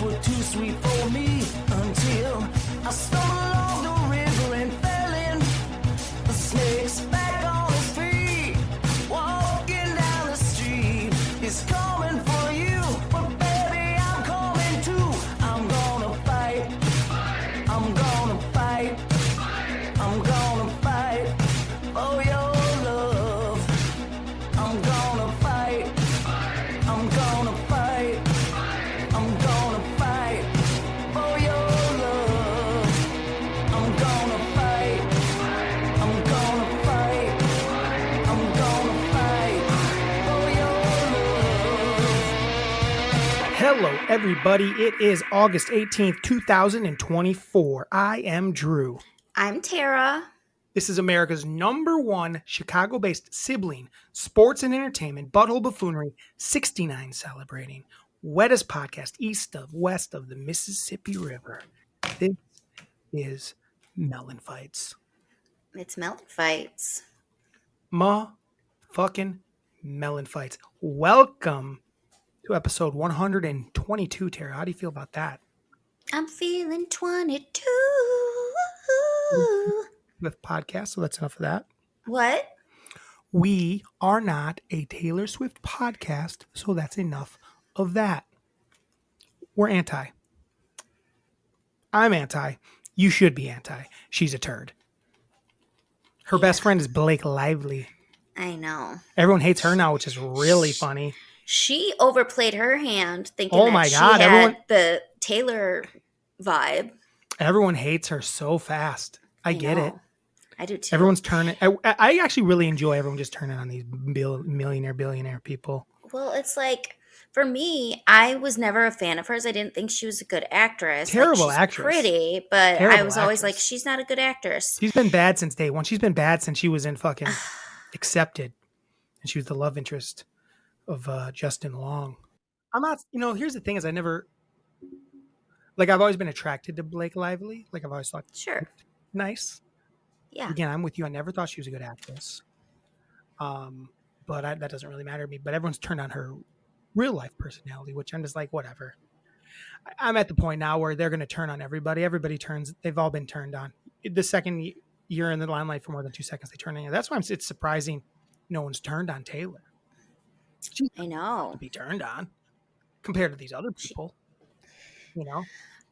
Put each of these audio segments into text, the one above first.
were too sweet for me until I stumbled along the river and fell in. The snake's back on his feet, walking down the street. He's coming for you, but baby, I'm coming too. I'm gonna fight. I'm gonna fight. I'm gonna fight for your love. I'm gonna fight. I'm gonna fight. I'm gonna fight for your love. I'm gonna fight. I'm gonna fight. I'm gonna fight for your love. Hello, everybody. It is August 18th, 2024. I am Drew. I'm Tara. This is America's #1 Chicago-based sibling, sports and entertainment, butthole buffoonery, 69 celebrating, wettest podcast west of the Mississippi River. This is MELLONfights. It's MELLONfights. Fucking MELLONfights. Welcome to episode 122, Tara. How do you feel about that? I'm feeling 22. With podcast, so that's enough of that. What? We are not a Taylor Swift podcast, so that's enough of that. We're anti. I'm anti. You should be anti. She's a turd. Her best friend is Blake Lively. I know. Everyone hates her now, which is really funny. She overplayed her hand thinking Oh that my she God, had everyone- the Taylor vibe. Everyone hates her so fast. I get know. it. I do too. Everyone's turning. I actually really enjoy everyone just turning on these billionaire people. Well, it's like, for me, I was never a fan of hers. I didn't think she was a good actress. Terrible she's actress. Pretty, but Terrible I was always actress. like, she's not a good actress. She's been bad since day one. She's been bad since she was in fucking Accepted. And she was the love interest of Justin Long. I'm not, here's the thing is I've always been attracted to Blake Lively. Like I've always thought, Sure. nice. Yeah. Again, I'm with you. I never thought she was a good actress. But that doesn't really matter to me. But everyone's turned on her real life personality, which I'm just like, whatever. I'm at the point now where they're going to turn on everybody. Everybody turns. They've all been turned on. The second you're in the limelight for more than 2 seconds, they turn on you. That's why it's surprising no one's turned on Taylor. She's I know. to be turned on compared to these other people.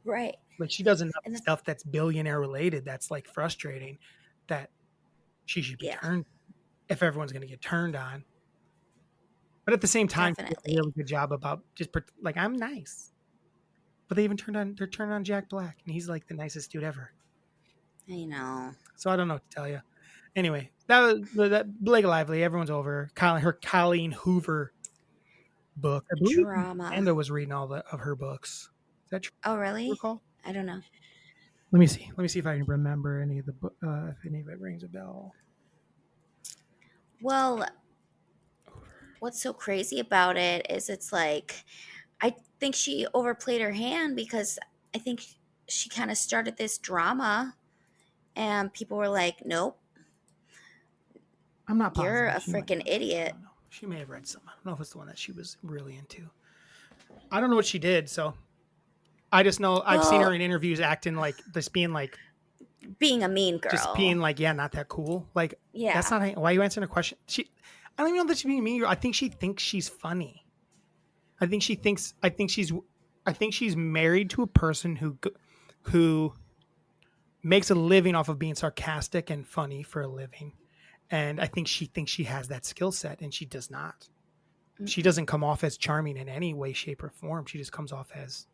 Right. Like she does enough And the- stuff that's billionaire related. That's like frustrating. That she should be Yeah. turned. If everyone's going to get turned on, but at the same time, she did a Definitely. really good job about just like I'm nice. But they're turned on Jack Black, and he's like the nicest dude ever. I know. So I don't know what to tell you. Anyway, that Blake Lively. Everyone's over her Colleen Hoover book. I believe Drama. Amanda was reading all of her books. Is that true? Oh, really? Recall? I don't know. Let me see if I can remember any of the book. If any of it rings a bell. Well, what's so crazy about it is it's like, I think she overplayed her hand because I think she kind of started this drama and people were like, nope, I'm not positive. you're a She might freaking have. idiot. I don't know. She may have read some. I don't know if it's the one that she was really into. I don't know what she did, so I just know I've seen her Well- in interviews acting like this, being like Being a mean girl. just being like, yeah, not that cool. Like, Yeah. that's not why are you answering a question. I don't even know that she's being mean. I think she thinks she's funny. I think she's married to a person who makes a living off of being sarcastic and funny for a living. And I think she thinks she has that skill set, and she does not. She doesn't come off as charming in any way, shape, or form. She just comes off as,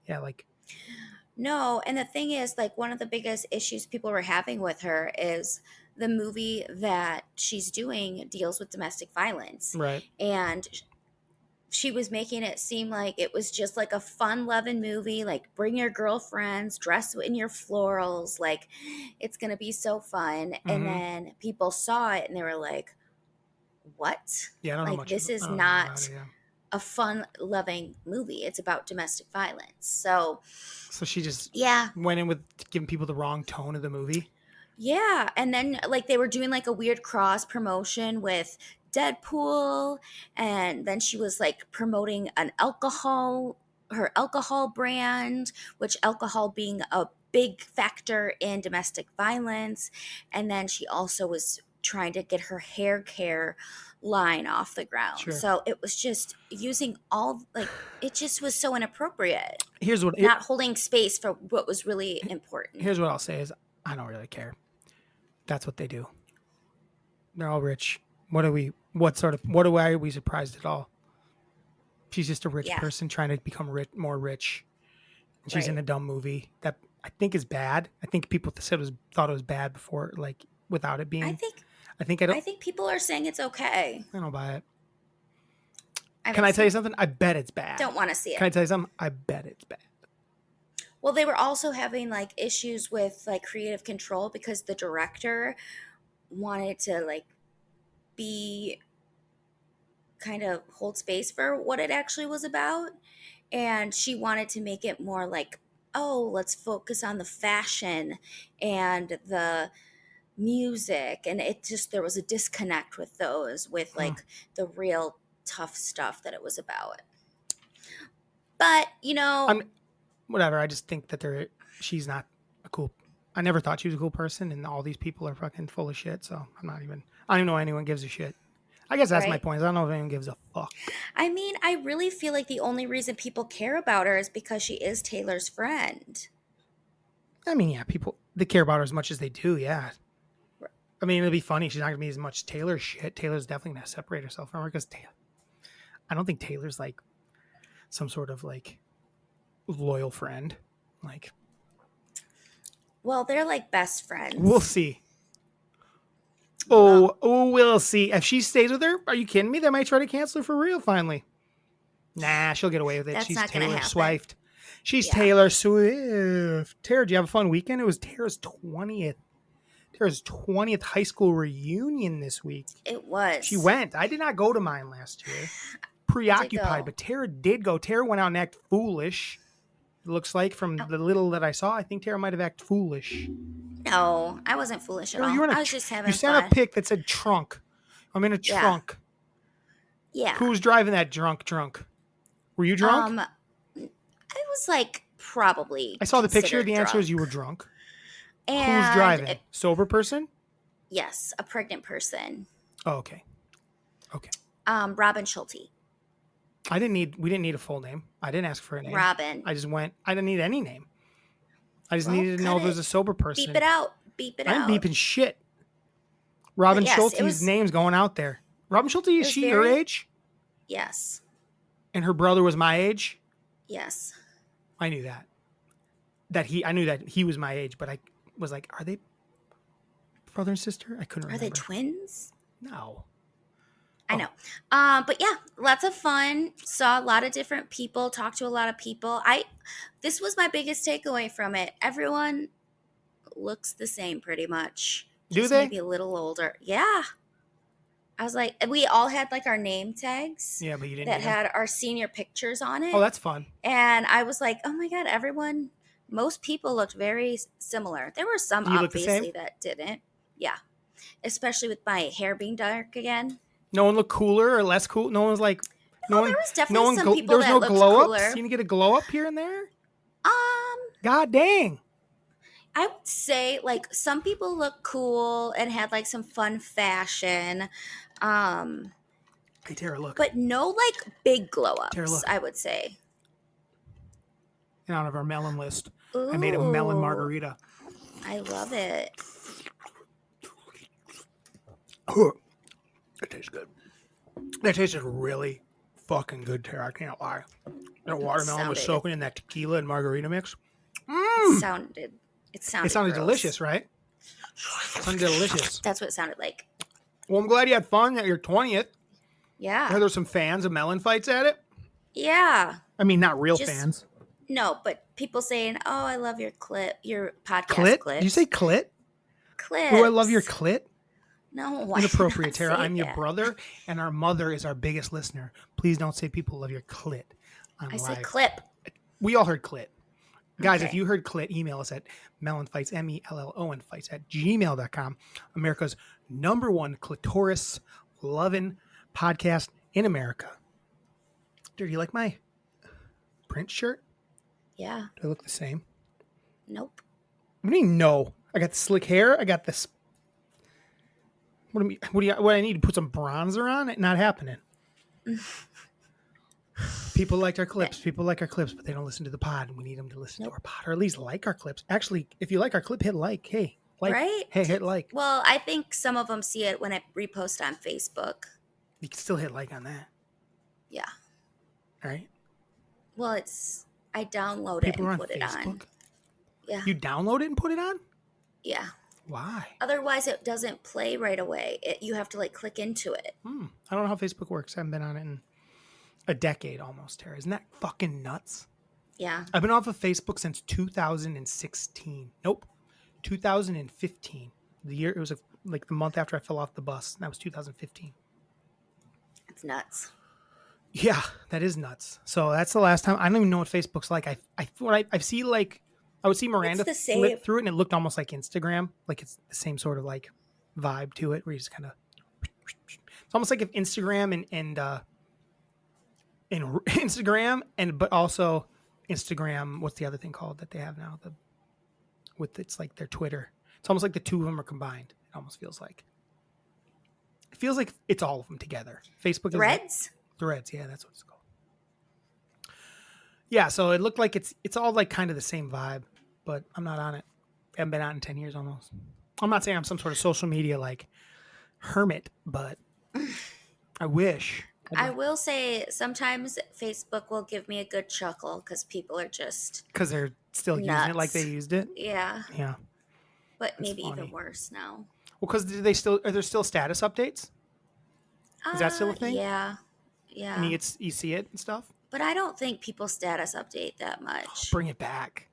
No, and the thing is, like, one of the biggest issues people were having with her is the movie that she's doing deals with domestic violence. right. And she was making it seem like it was just like a fun loving movie, like bring your girlfriends, dress in your florals, like it's gonna be so fun. And then people saw it and they were like, what? Yeah, I don't know Like, much. this is I don't know not about it, yeah. a fun loving movie. It's about domestic violence. So So she just yeah. went in with giving people the wrong tone of the movie. Yeah, and then like they were doing like a weird cross promotion with Deadpool, and then she was like promoting an alcohol her alcohol brand, which alcohol being a big factor in domestic violence. And then she also was trying to get her hair care line off the ground. Sure. So it was just using all, like, it just was so inappropriate. Here's what Not holding space for what was really important. Here's what I'll say is I don't really care. That's what they do. They're all rich. Why are we surprised at all? She's just a rich person trying to become more rich. She's in a dumb movie that I think is bad. I think people thought it was bad before, like without it being. I think people are saying it's okay. I don't buy it. Can I tell you something? I bet it's bad. Don't want to see it. Can I tell you something? I bet it's bad. Well, they were also having like issues with like creative control because the director wanted to like be kind of hold space for what it actually was about. And she wanted to make it more like, oh, let's focus on the fashion and the music. And it just, there was a disconnect with those, with like the real tough stuff that it was about. But, you know, whatever. I just think that she's not a cool. I never thought she was a cool person, and all these people are fucking full of shit. So I don't even know anyone gives a shit. I guess that's my point. I don't know if anyone gives a fuck. I mean, I really feel like the only reason people care about her is because she is Taylor's friend. I mean, yeah, they care about her as much as they do, yeah. I mean, it'll be funny. She's not going to be as much Taylor shit. Taylor's definitely going to separate herself from her because I don't think Taylor's like some sort of like loyal friend. Like, well, they're like best friends. We'll see. We'll see. If she stays with her, are you kidding me? They might try to cancel her for real finally. Nah, she'll get away with it. That's She's not gonna Taylor happen. Swift. She's Taylor Swift. Tara, did you have a fun weekend? It was Tara's 20th high school reunion this week. It was. She went. I did not go to mine last year. Preoccupied, but Tara did go. Tara went out and acted foolish. It looks like from the little that I saw, I think Tara might have acted foolish. No, I wasn't foolish at all. I was just having fun. You sent a pic that said trunk. I'm in a trunk. Yeah. Who was driving that drunk? Were you drunk? I was like probably. I saw the picture. The answer is you were drunk. And who's driving? Sober person? Yes, a pregnant person. Oh, okay. Okay. Robin Schulte. We didn't need a full name. I didn't ask for a name. Robin. I just went. I didn't need any name. I just needed to know if it was a sober person. Beep it out. I'm beeping shit. Robin Schulte's name's going out there. Robin Schulte, is she your age? Yes. And her brother was my age? Yes. I knew that. I knew that he was my age, but I was like, are they brother and sister? I couldn't remember. Are they twins? No. I know. But yeah, lots of fun. Saw a lot of different people, talked to a lot of people. This was my biggest takeaway from it. Everyone looks the same pretty much. Do they? Maybe a little older. Yeah. I was like, we all had like our name tags. Yeah, but you didn't. That had our senior pictures on it. Oh, that's fun. And I was like, oh my God, most people looked very similar. There were some obviously that didn't. Yeah. Especially with my hair being dark again. No one looked cooler or less cool. No one was like. There was definitely some people that looked glow cooler. Ups. You didn't get a glow up here and there. God dang. I would say like some people look cool and had like some fun fashion. Hey Tara, look. But no like big glow ups. Tara, look. I would say. And out of our melon list, Ooh, I made a melon margarita. I love it. That tastes good. That tasted really fucking good, Tara. I can't lie. That watermelon was soaking in that tequila and margarita mix. It sounded gross. Delicious, right? It sounded delicious. That's what it sounded like. Well, I'm glad you had fun at your 20th. Yeah. Are there some fans of Melon Fights at it? Yeah. I mean, not real fans. No, but people saying, "Oh, I love your podcast clit." Clips. Did you say clit? Clips. Oh, I love your clit. No, Inappropriate, Tara. I'm your brother, and our mother is our biggest listener. Please don't say people love your clit. I said clip. We all heard clit. Guys, Okay. if you heard clit, email us at melonfights, MELLON fights @gmail.com. America's #1 clitoris loving podcast in America. Dude, you like my print shirt? Yeah. Do I look the same? Nope. What do you mean, no? I got the slick hair. I got this. What I need to put some bronzer on? It not happening. People liked our clips. People like our clips, but they don't listen to the pod, and we need them to listen to our pod, or at least like our clips. Actually, if you like our clip, hit like. Hey, like. Right? Hey, hit like. Well, I think some of them see it when I repost on Facebook. You can still hit like on that. Yeah. All right. Well, I download People it are and on put it Facebook. on. Yeah. You download it and put it on? Yeah. Why? Otherwise, it doesn't play right away. You have to like click into it. I don't know how Facebook works. I haven't been on it in a decade almost, Tara. Isn't that fucking nuts? Yeah. I've been off of Facebook since 2016. Nope. 2015. The year, it was like the month after I fell off the bus. That was 2015. It's nuts. Yeah, that is nuts. So that's the last time. I don't even know what Facebook's like. I see like, I would see Miranda It's the same. flip through it and it looked almost like Instagram. Like it's the same sort of like vibe to it where you just kind of, it's almost like if Instagram and Instagram but also Instagram, what's the other thing called that they have now? It's like their Twitter. It's almost like the two of them are combined. It almost feels like. It feels like it's all of them together. Facebook Threads? Threads, yeah, that's what it's called. Yeah, so it looked like it's all like kind of the same vibe, but I'm not on it. I haven't been on it in 10 years almost. I'm not saying I'm some sort of social media like hermit, but I wish. I will say sometimes Facebook will give me a good chuckle because people are just because they're still using it like they used it. Yeah. Yeah. But That's maybe funny. even worse now. Well, because are there still status updates? Is that still a thing? Yeah. Yeah. And you see it and stuff? But I don't think people status update that much. Bring it back.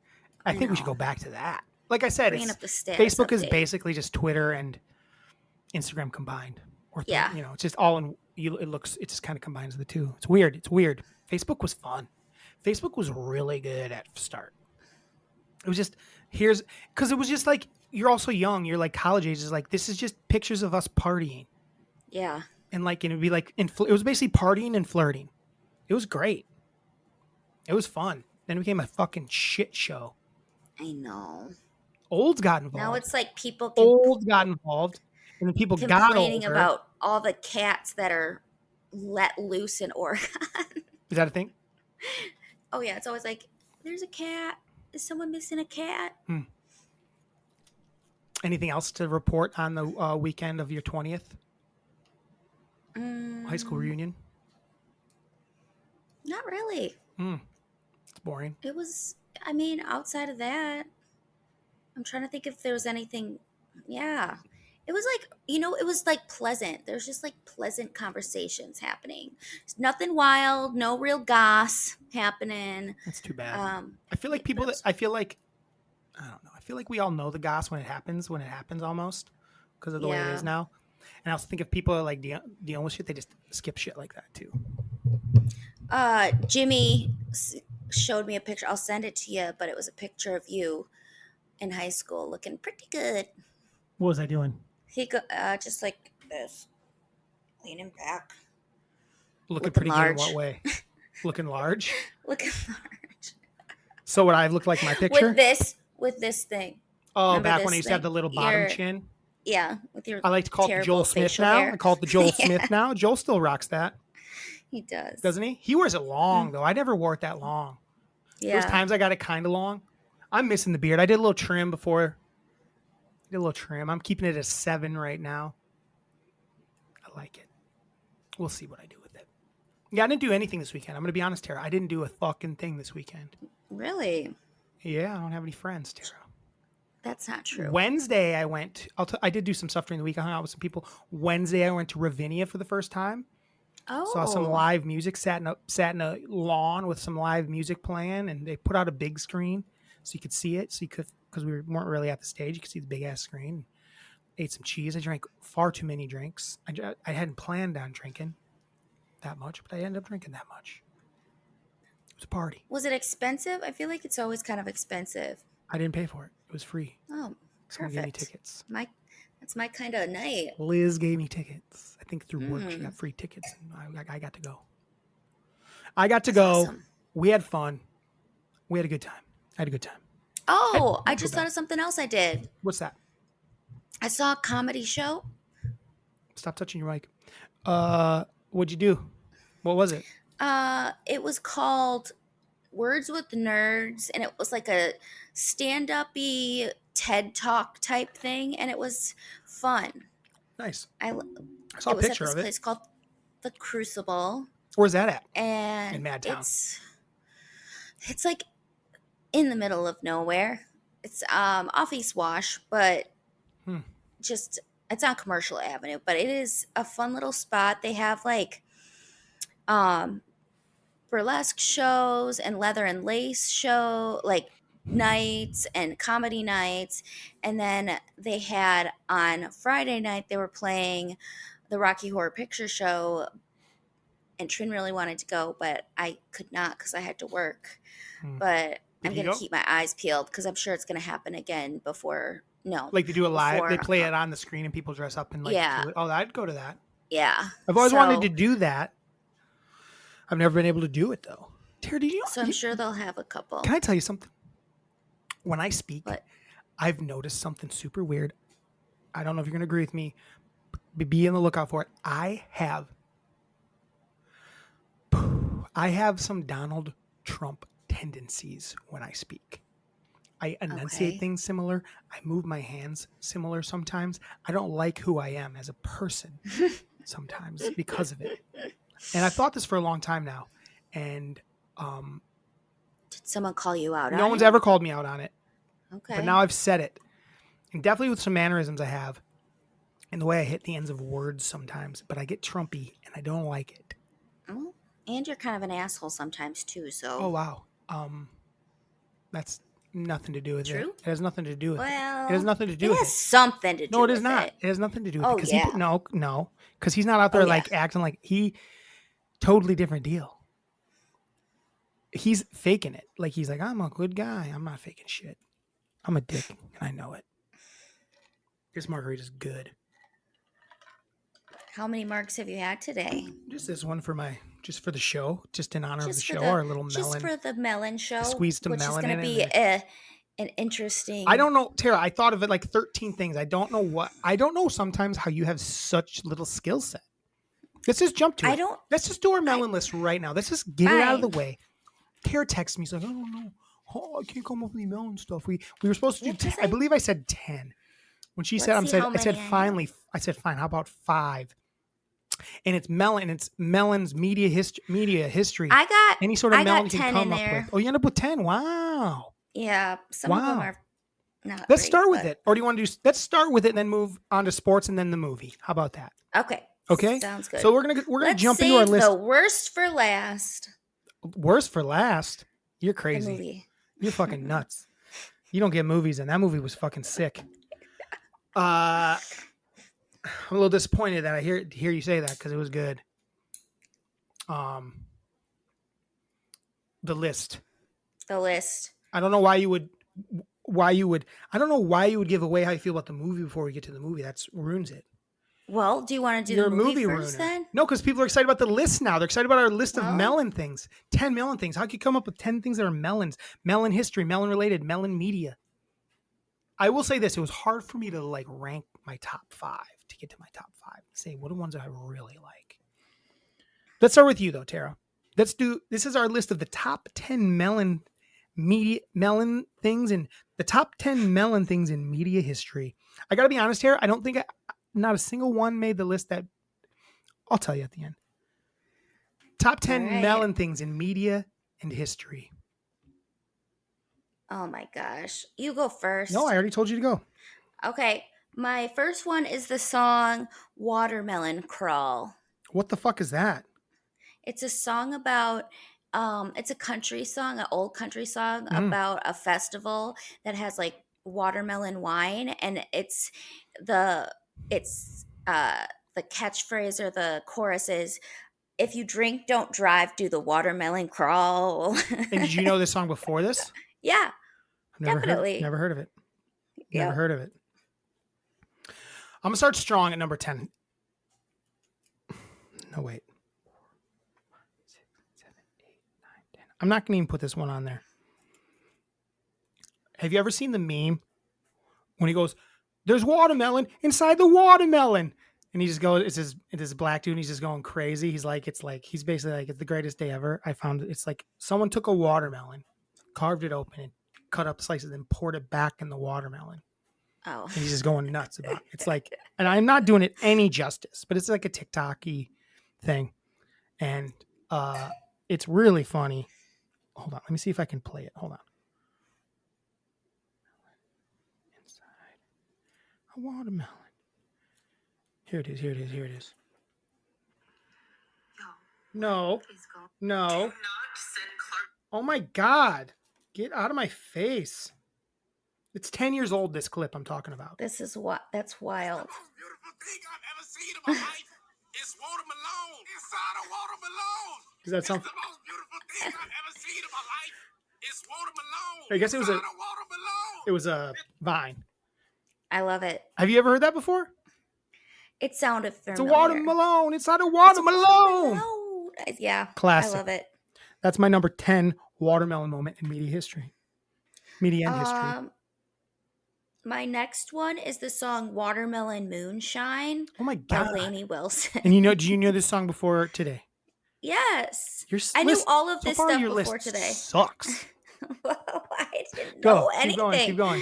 I think we should go back to that. Like I said, Bringing up the status Facebook is update. basically just Twitter and Instagram combined. Yeah. It's just all in. It just kind of combines the two. It's weird. Facebook was fun. Facebook was really good at start. It was just because it was just like you're also young. You're like college age. Is like this is just pictures of us partying. Yeah. And like it'd be like it was basically partying and flirting. It was great. It was fun. Then it became a fucking shit show. I know. Olds got involved. Now it's like people Olds got involved, and then people got complaining older. about all the cats that are let loose in Oregon. Is that a thing? Oh yeah, it's always like there's a cat. Is someone missing a cat? Anything else to report on the weekend of your 20th high school reunion? Not really. It's boring. It was, I mean, outside of that, I'm trying to think if there was anything. Yeah. It was like, it was like pleasant. There's just like pleasant conversations happening. It's nothing wild, no real goss happening. That's too bad. I feel like I don't know. I feel like we all know the goss when it happens almost because of the way it is now. And I also think if people are like dealing with shit, they just skip shit like that too. Jimmy showed me a picture. I'll send it to you, but it was a picture of you in high school looking pretty good. What was I doing? He just like this, leaning back. Looking pretty large. Good in what way? Looking large? Looking large. So would I have looked like my picture? With this thing. Oh, remember back when I used to have the little bottom chin? Yeah, with your I like to call it the Joel Smith now. Hair. I call it the Joel Smith now. Joel still rocks that. He does. Doesn't he? He wears it long, though. I never wore it that long. Yeah. There's times I got it kind of long. I'm missing the beard. I did a little trim before. I'm keeping it at 7 right now. I like it. We'll see what I do with it. Yeah, I didn't do anything this weekend. I'm going to be honest, Tara. I didn't do a fucking thing this weekend. Really? Yeah, I don't have any friends, Tara. That's not true. Wednesday, I went. I did do some stuff during the week. I hung out with some people. Wednesday, I went to Ravinia for the first time. Oh. Saw some live music. Sat in a lawn with some live music playing, and they put out a big screen so you could see it. So you could, because we weren't really at the stage, you could see the big ass screen. Ate some cheese. I drank far too many drinks. I hadn't planned on drinking that much, but I ended up drinking that much. It was a party. Was it expensive? I feel like it's always kind of expensive. I didn't pay for it. It was free. Oh, perfect. Someone gave me tickets. That's my kind of night. Liz gave me tickets. I think through work she got free tickets, and I got to go. I got to go. Awesome. We had fun. We had a good time. I had a good time. Oh, I Go just back. thought of something else I did. What's that? I saw a comedy show. Stop touching your mic. What'd you do? What was it? It was called Words with Nerds, and it was like a stand-up-y TED Talk type thing, and it was fun. Nice. I I saw a It was at picture this of it. place called The Crucible, Where's that at? and In Madtown. it's like in the middle of nowhere. It's off East Wash, but Hmm. just it's on Commercial Avenue, but it is a fun little spot. They have like um burlesque shows and leather and lace show like nights and comedy nights, and then they had on Friday night they were playing the Rocky Horror Picture Show, and Trin really wanted to go, but I could not because I had to work. Hmm. But Did I'm he gonna go? keep my eyes peeled because I'm sure it's gonna happen again before. No, Like they do it live. They before, play it on the screen and people dress up and like yeah, do it. Oh, I'd go to that. yeah. I've always wanted to So do that. I've never been able to do it though. Tara, did you? I'm sure they'll have a couple. Can I tell you something? When I speak, But I've noticed something super weird. I don't know if you're going to agree with me. Be on the lookout for it. I have some Donald Trump tendencies when I speak. I enunciate Okay. things similar. I move my hands similar sometimes. I don't like who I am as a person sometimes because of it. And I've thought this for a long time now. And did someone call you out? no on one's it? ever called me out on it. Okay. But now I've said it. And definitely with some mannerisms I have. And the way I hit the ends of words sometimes. But I get Trumpy and I don't like it. Oh, and you're kind of an asshole sometimes too. So Oh, wow. That's nothing to do with it. True? It has nothing to do with it. well, It has nothing to do it with has it. something to do. No, it is with not. It. It has nothing to do with Oh, it. Because yeah. no. Because he's not out there Oh, like yeah. acting like totally different deal. He's faking it. Like he's like, I'm a good guy. I'm not faking shit. I'm a dick and I know it. This margarita's good. How many marks have you had today? Just this one for the show, just in honor of the Just for show, the our little just melon. for the melon show, squeezed some which is melon going in to it be and an interesting. I don't know, Tara. I thought of it like 13 things. I don't know sometimes how you have such little skill set. Let's just jump to it. Let's just do our melon list right now. Let's just get it out of the Fine. way. Tara texts me. She's like, I don't know. Oh, I can't come up with any melon stuff. We were supposed to do Well, 10. 'cause I believe I said 10. When she Let's said, see how I said many I have. finally. I said fine. How about 5? And it's melon. It's melon's media history. I got Any sort of I melon got you can 10 come in up there. with. Oh, you end up with 10. Wow. Yeah, some of them Wow. are not. Let's great, start with but- it. Or do you want to do? Let's start with it and then move on to sports and then the movie. How about that? Okay. Okay. Sounds good. So we're gonna Let's jump into our save list. the worst for last. Worst for last. You're The crazy. movie. You're fucking nuts. You don't get movies, and that movie was fucking sick. I'm a little disappointed that I hear you say that because it was good. The list. The list. I don't know why you would. I don't know why you would give away how you feel about the movie before we get to the movie. That ruins it. Well, do you want to do You're the a movie movie first ruiner. then? No, because people are excited about the list now. They're excited about our list of Well- melon things. 10 melon things. How can you come up with 10 things that are melons? Melon history, melon related, melon media. I will say this. It was hard for me to like rank my top 5 to get to my top 5. Say what are ones that I really like. Let's start with you though, Tara. This is our list of the top 10 melon things and the top 10 melon things in media history. I got to be honest here. I don't think not a single one made the list that I'll tell you at the end. Top 10 right. melon things in media and history. Oh my gosh. You go first. No, I already told you to go. Okay. My first one is the song Watermelon Crawl. What the fuck is that? It's a song about it's a country song, an old country song Mhm. about a festival that has like watermelon wine, and the catchphrase or the chorus is, if you drink, don't drive, do the watermelon crawl. And did you know this song before this? Yeah. I've never Definitely. Never heard of it. Never Yep. heard of it. I'm gonna start strong at number 10. No, wait. I'm not going to even put this one on there. Have you ever seen the meme when he goes, "There's watermelon inside the watermelon," and he just goes, it's this black dude, and he's just going crazy. He's basically like, it's the greatest day ever. I found it's like someone took a watermelon, carved it open, and cut up slices, and poured it back in the watermelon. Oh, And he's just going nuts about it. It's like, and I'm not doing it any justice, but it's like a TikTok-y thing, and it's really funny. Hold on, let me see if I can play it. Hold on. A watermelon. Here it is. No. Oh my God. Get out of my face. It's 10 years old, this clip I'm talking about. that's wild. Most beautiful thing I've ever seen in my life is watermelon inside a watermelon. Does that sound? The most beautiful thing I've ever seen in my life is watermelon. I guess it was inside a watermelon. It was a Vine. I love it. Have you ever heard that before? It sounded familiar. It's a watermelon inside a watermelon. Yeah. Classic. I love it. That's my number 10 watermelon moment in media history. Media and history. My next one is the song Watermelon Moonshine Oh my by God. Lainey Wilson. And do you know this song before today? Yes. Your I knew list- all of so this far stuff your before list today. Sucks. I didn't Go. know Keep anything. going.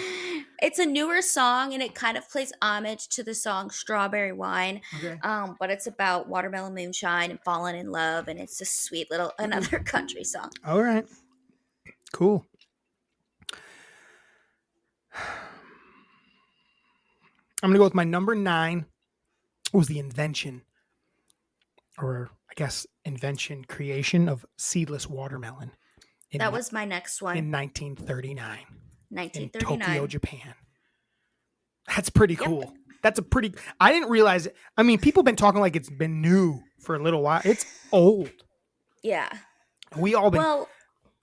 It's a newer song, and it kind of plays homage to the song Strawberry Wine. Okay. But it's about watermelon moonshine and falling in love, and it's a sweet little another country song. All right. Cool. I'm going to go with my number 9 was the invention, or I guess creation of seedless watermelon. That was my next one. In 1939. 1939. In Tokyo, Japan. That's pretty cool. That's I didn't realize it. I mean, people have been talking like it's been new for a little while. It's old. Yeah. We all been. Well,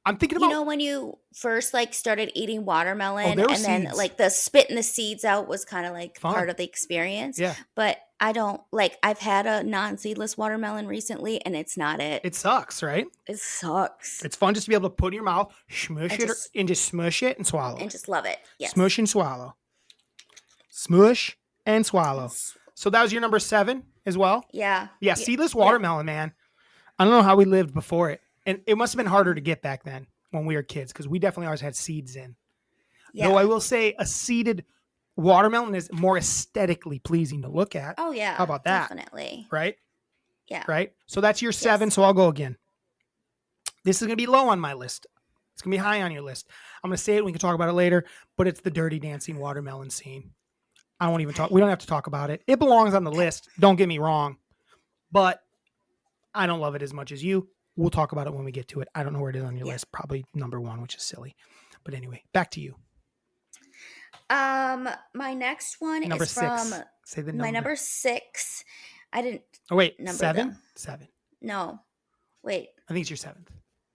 I'm thinking about. you know, when you first started eating watermelon, there were and then seeds. the spitting the seeds out was kind of Fun. part of the experience. Yeah. But I don't I've had a non-seedless watermelon recently, and it's not it. It sucks, right? It sucks. It's fun just to be able to put it in your mouth, smush And it, just- and just smush it and swallow. And just love it. Yes. Smush and swallow. Smush and swallow. So that was your number 7 as well? Yeah. Yeah, seedless watermelon, man. I don't know how we lived before it. And it must have been harder to get back then when we were kids, because we definitely always had seeds in. Yeah. Though I will say a seeded watermelon is more aesthetically pleasing to look at. Oh yeah. How about that? Definitely. Right? Yeah. Right? So that's your 7, so I'll go again. This is going to be low on my list. It's going to be high on your list. I'm going to say it. We can talk about it later, but it's the Dirty Dancing watermelon scene. I won't even talk. We don't have to talk about it. It belongs on the list. Don't get me wrong, but I don't love it as much as you. We'll talk about it when we get to it. I don't know where it is on your list. Probably number 1, which is silly. But anyway, back to you. My next one Number is 6. from Say the number. my number 6. I didn't. Oh wait, number 7. them. 7. No, wait. I think it's your 7th.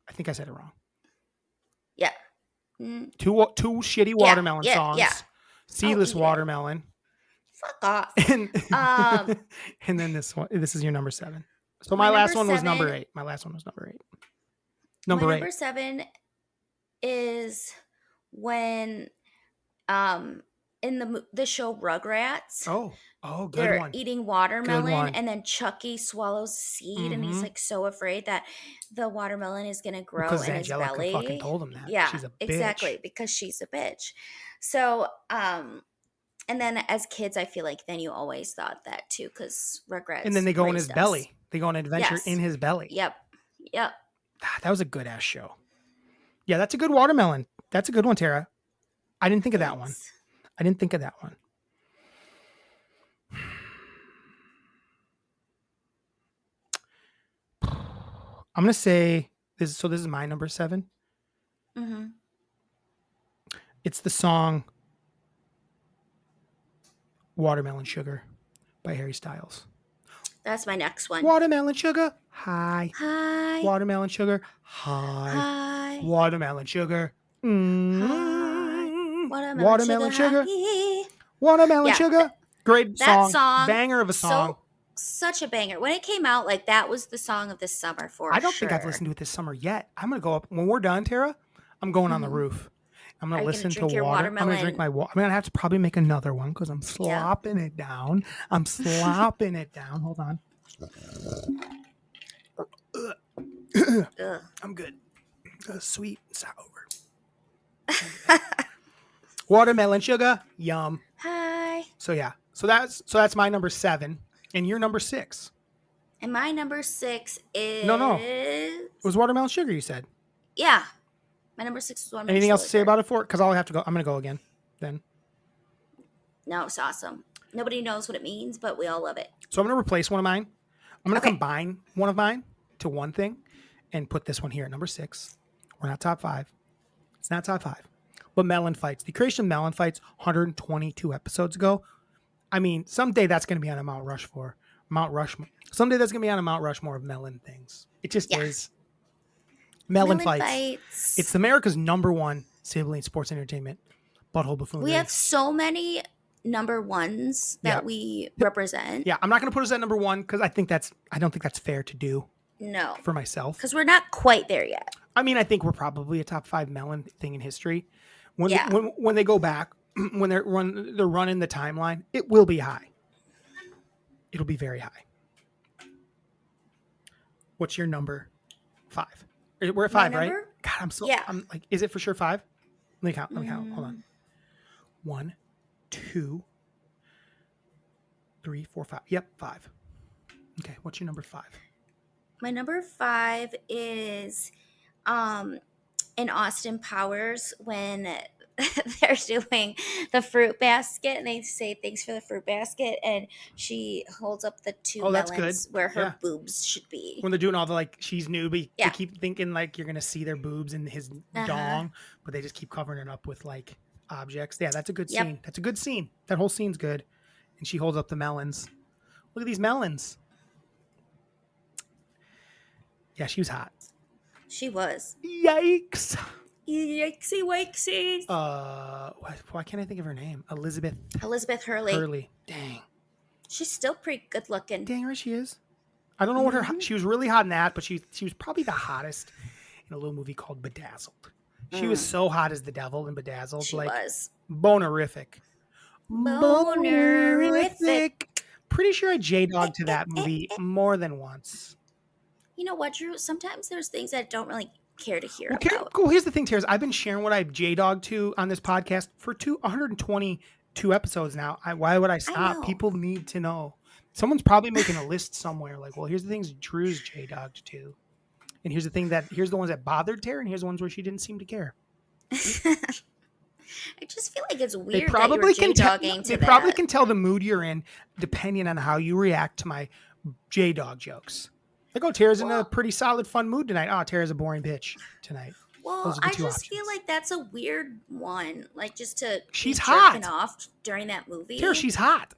I think I said it wrong. Yeah. Two shitty watermelon songs. Yeah. Seedless eat it. Watermelon. Fuck off. And, Um, and then this one. This is your number 7. So my My last number one was number 7 8. My last one was number 8. my Number 8. number 7 is when in the show Rugrats. Oh, good They're one. eating watermelon, one. and then Chucky swallows a seed, and he's Mhm. so afraid that the watermelon is going to grow Because in his Angelica belly. fucking told him that. Yeah, She's a bitch. exactly, because she's a bitch. So, and then as kids, I feel like then you always thought that too, because Rugrats. And then they go in his raised us. belly. They go on an adventure Yes. in his belly. Yep. That was a good ass show. Yeah, that's a good watermelon. That's a good one, Tara. I didn't think of that one. Thanks. I didn't think of that one. I'm going to say this. So this is my number 7. Mm-hmm. It's the song Watermelon Sugar by Harry Styles. That's my next one. Watermelon Sugar. Hi. Hi. Watermelon Sugar. Hi. Hi. Watermelon Sugar. Hi. Watermelon Sugar. Hi. Watermelon Yeah, Sugar. Great that song. song, Banger of a song. such a banger. When it came out, like that was the song of the summer for I don't sure. think I've listened to it this summer yet. I'm gonna go up when we're done, Tara. I'm going on the roof. I'm gonna Are you listen gonna to drink your water. I'm gonna drink watermelon? my water. I'm gonna have to probably make another one because I'm slopping it down. I'm slopping it down. Hold on. Ugh. I'm good. Sweet and sour. Watermelon sugar, yum. Hi. So yeah, so that's my number 7, and your number 6. And my number 6 is No. It was watermelon sugar. You said. yeah. My number 6 is one. Anything else to say about it for it? Because I'll have to go. I'm gonna go again. Then. No, it's awesome. Nobody knows what it means, but we all love it. So I'm gonna replace one of mine. I'm gonna Okay. combine one of mine to one thing, and put this one here at number 6. We're not top 5. It's not top 5. But Melon Fights, the creation of Melon Fights 122 episodes ago. I mean, someday that's going to be on a Mount Rushmore. Someday that's going to be on a Mount Rushmore of melon things. It just is. Melon Fights. It's America's number 1 sibling sports entertainment. Butthole buffoonery. We have so many number ones that we represent. Yeah, I'm not going to put us at number 1 because I don't think that's fair to do. No. For myself. Because we're not quite there yet. I mean, I think we're probably a top 5 melon thing in history. When they go back, when they're running the timeline, it will be high. It'll be very high. What's your number 5? We're at 5, right? God, I'm like, is it for sure 5? Let me count. Hold on. 1, 2, 3, 4, 5. Yep, 5. Okay, what's your number 5? My number 5 is in Austin Powers when they're doing the fruit basket and they say thanks for the fruit basket and she holds up the 2 melons where her boobs should be. When they're doing all the like she's newbie, they keep thinking like you're gonna see their boobs in his dong, but they just keep covering it up with like objects. Yeah, that's a good scene. That's a good scene. That whole scene's good. And she holds up the melons. Look at these melons. Yeah, she was hot. She was. Yikes. Yikesy wakesies. Why can't I think of her name? Elizabeth Hurley. Dang. She's still pretty good looking. Dang right she is. I don't know what she was really hot in that, but she was probably the hottest in a little movie called Bedazzled. She was so hot as the devil in Bedazzled. She was. Bonerific. Pretty sure I J-dogged to that movie more than once. You know what, Drew? Sometimes there's things I don't really care to hear about. Cool. Here's the thing, Terrence. I've been sharing what I've J-dogged to on this podcast for 122 episodes now. Why would I stop? People need to know. Someone's probably making a list somewhere. Like, well, here's the things Drew's J-dogged to. And here's the ones that bothered Tara, and here's the ones where she didn't seem to care. I just feel like it's weird They probably that you're J-dogging to that. They probably can tell the mood you're in depending on how you react to my J-dog jokes. Like, oh, Tara's in a pretty solid, fun mood tonight. Oh, Tara's a boring bitch tonight. Well, I just feel like that's a weird one. Like, just to she's be hot jerking off during that movie. Tara, she's hot.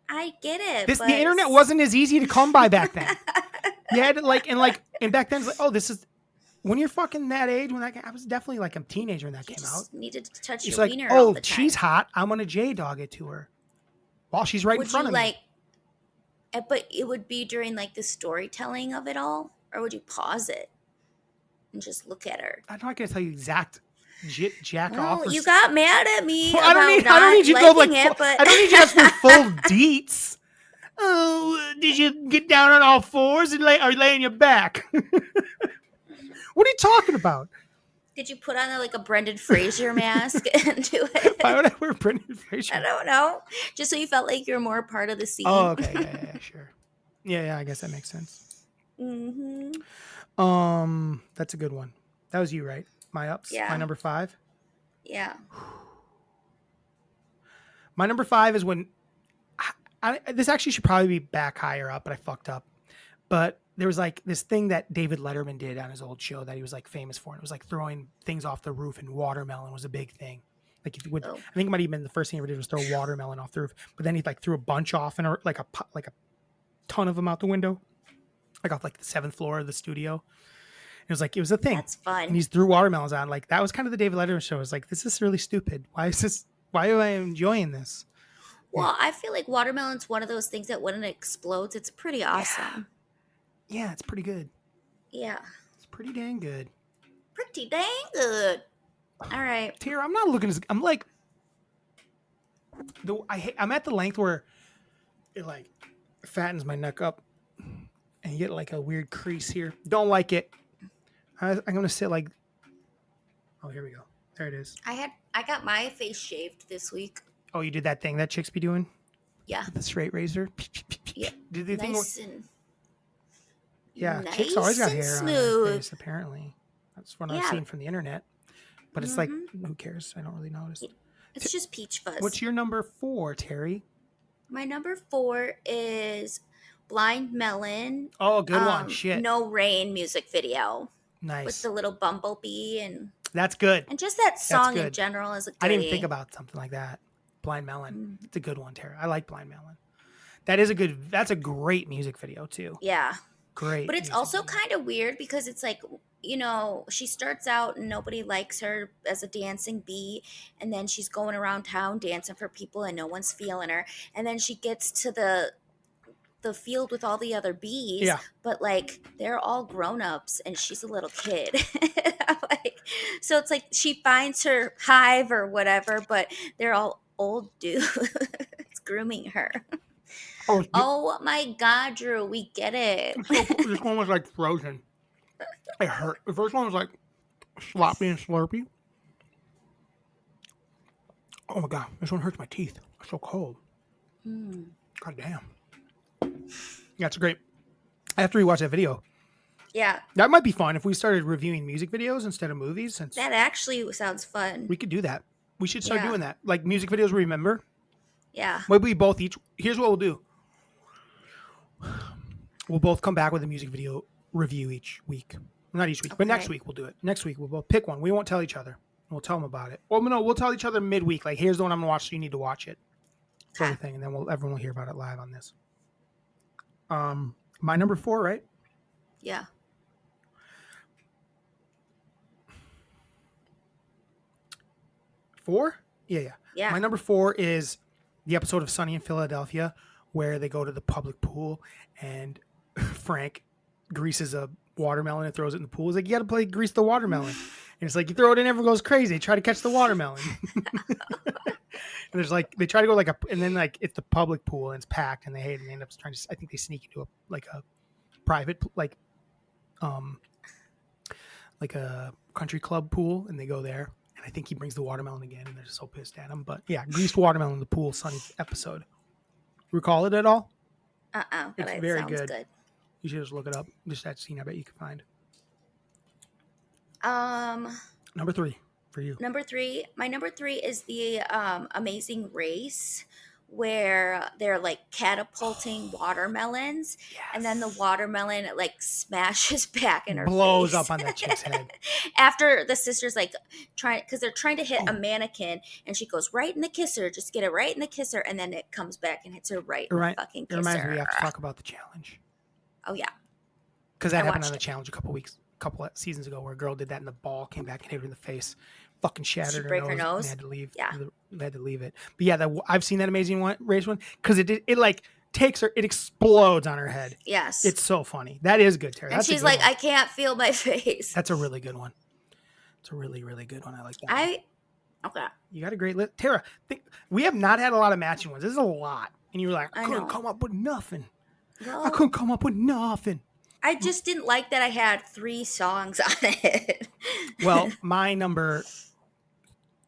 I get it. The internet wasn't as easy to come by back then. You had to and back then it's like, oh, this is when you're fucking that age. When I was definitely like a teenager when that came out. Needed to touch it's your like, wiener all the time. She's hot. I'm gonna J-dog it to her while she's right in front of me. But it would be during like the storytelling of it all, or would you pause it and just look at her? I'm not gonna tell you exact jack off. You got mad at me. Well, I don't need you to go like. I don't need you to have full deets. Oh, did you get down on all fours and lay on your back? What are you talking about? Did you put on a Brendan Fraser mask and do it? Why would I wear Brendan Fraser? I don't know. Just so you felt like you were more part of the scene. Oh, okay. Yeah, sure. Yeah, I guess that makes sense. Mm-hmm. That's a good one. That was you, right? My ups? Yeah. My number 5? Yeah. My number 5 is when this actually should probably be back higher up, but I fucked up. But there was like this thing that David Letterman did on his old show that he was like famous for. And it was like throwing things off the roof, and watermelon was a big thing. Like if you would, I think it might have been the first thing he ever did was throw watermelon off the roof. But then he like threw a bunch off and like a ton of them out the window, like off like the 7th floor of the studio. It was a thing. That's fun. And he threw watermelons on. That was kind of the David Letterman show. It was like, this is really stupid. Why am I enjoying this? Well, I feel like watermelon's one of those things that when it explodes, it's pretty awesome. Yeah, it's pretty good. Yeah. It's pretty dang good. Pretty dang good. All right. Tara, I'm not looking as I'm like I'm at the length where it like fattens my neck up and you get like a weird crease here. Don't like it. I'm gonna sit like. Oh, here we go. There it is. I got my face shaved this week. Oh, you did that thing that chicks be doing Yeah. with the straight razor. Yeah. Did the thing? Nice and Yeah, nice chicks always got and hair on their smooth. face. Apparently, that's what I've Yeah. seen from the internet. But it's like, who cares? I don't really notice. It's just peach fuzz. What's your number 4, Terry? My number 4 is Blind Melon. Oh, good one. Shit. No Rain music video. Nice. With the little bumblebee and good. And just that song in good. general is a goodie. I didn't think about something like that. Blind Melon. It's a good one, Tara. I like Blind Melon. That's a great music video too. Yeah. Great. But it's also kind of weird because it's like, you know, she starts out and nobody likes her as a dancing bee. And then she's going around town dancing for people and no one's feeling her. And then she gets to the field with all the other bees. Yeah. But like they're all grown-ups and she's a little kid. So it's like she finds her hive or whatever, but they're all old dudes grooming her. Oh my God, Drew, we get it. This one was like frozen. It hurt. The first one was like sloppy and slurpy. Oh my God, this one hurts my teeth. It's so cold. God damn. Yeah, it's great. I have to rewatch that video. Yeah. That might be fun if we started reviewing music videos instead of movies. Since that actually sounds fun. We could do that. We should start doing that. Like music videos, remember? Yeah. Maybe we both here's what we'll do. We'll both come back with a music video review each week. Not each week, but next week we'll do it. Next week we'll both pick one. We won't tell each other. We'll tell them about it. Well, no, we'll tell each other midweek. Like, here's the one I'm going to watch, so you need to watch it. Sort of thing. And then everyone will hear about it live on this. My number 4, right? Yeah. Four? Yeah. My number 4 is the episode of Sunny in Philadelphia where they go to the public pool and Frank greases a watermelon and throws it in the pool. He's like, you got to grease the watermelon. And it's like, you throw it in, everyone goes crazy. They try to catch the watermelon. And there's like, they try to go and then like it's the public pool and it's packed and they hate it and they end up trying to, I think they sneak into a private, like a country club pool and they go there. And I think he brings the watermelon again and they're just so pissed at him. But yeah, greased watermelon in the pool, Sunny episode. Recall it at all? It's very good. You should just look it up. Just that scene, I bet you can find. Number 3 for you. My number 3 is the Amazing Race, where they're like catapulting watermelons, and then the watermelon like smashes back in her blows face. Up on that chick's head. After the sister's like because they're trying to hit a mannequin, and she goes right in the kisser, just get it right in the kisser, and then it comes back and hits her right in the fucking kisser. It reminds me we have to talk about the challenge. Oh yeah, because that happened on the challenge a couple seasons ago, where a girl did that and the ball came back and hit her in the face, fucking shattered her nose. And had to leave. Yeah, they had to leave it. But yeah, I've seen that Amazing Race one because it like takes her, it explodes on her head. Yes, it's so funny. That is good, Tara. And she's like, I can't feel my face. That's a really good one. It's a really, really good one. I like that. Okay. You got a great list, Tara. We have not had a lot of matching ones. This is a lot, and you were like, I couldn't come up with nothing. Well, I couldn't come up with nothing. I just didn't like that I had 3 songs on it. Well, my number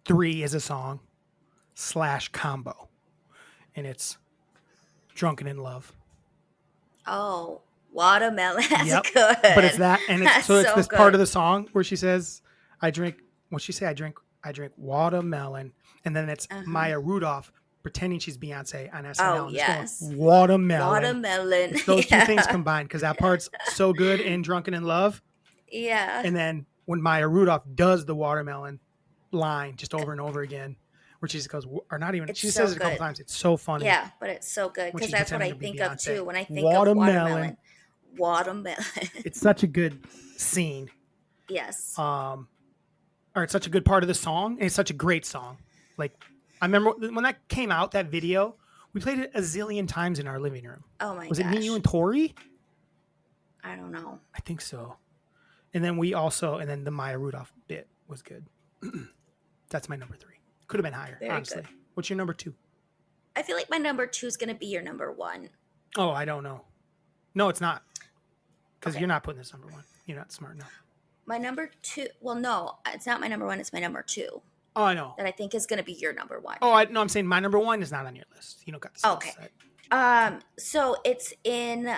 3 is a song / combo, and it's "Drunken in Love." Oh, watermelon. That's good. But it's that, and it's so it's this good. part of the song where she says, "I drink." What's she say? I drink watermelon, and then it's Maya Rudolph pretending she's Beyonce on SNL. Oh, yes. Going, watermelon. Watermelon. It's those two things combined, because that part's so good in Drunken in Love. Yeah. And then when Maya Rudolph does the watermelon line just over and over again, where she just goes, or not even, she says it a couple times. It's so funny. Yeah, but it's so good because that's what I think of too when I think watermelon. of watermelon. It's such a good scene. Yes. Or it's such a good part of the song, and it's such a great song. Like, I remember when that came out, that video We played it a zillion times in our living room. Oh my Was gosh. it me, you, and Tori? I don't know. I think so. And then the Maya Rudolph bit was good. That's my number 3. Could have been higher, Very honestly. good. What's your number 2? I feel like my number 2 is going to be your number 1. Oh, I don't know. No, it's not. Because Okay. you're not putting this number 1. You're not smart enough. My number 2, well, no, it's not my number 1. It's my number 2 Oh, I know. that I think is going to be your number 1. Oh, I'm saying my number 1 is not on your list. You don't got the Okay. set. So it's in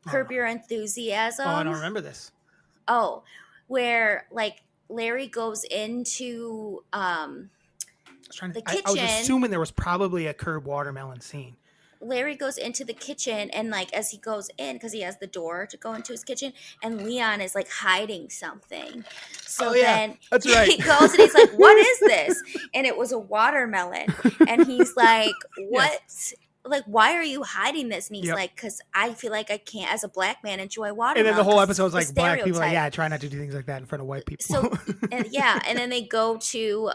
Curb Your Enthusiasm. Oh, I don't remember this. Oh, where like Larry goes into I was trying to. the I was kitchen. assuming there was probably a Curb watermelon scene. Larry goes into the kitchen, and like as he goes in, because he has the door to go into his kitchen, and Leon is like hiding something. So then that's right. he goes and he's like, "What is this?" And it was a watermelon, and he's like, "What?" Yes. Like, why are you hiding this? And he's Yep. like, because I feel like I can't, as a black man, enjoy watermelon. And then the whole 'cause episode was it's like the black people like, stereotype. yeah, try not to do things like that in front of white people. So and then they go to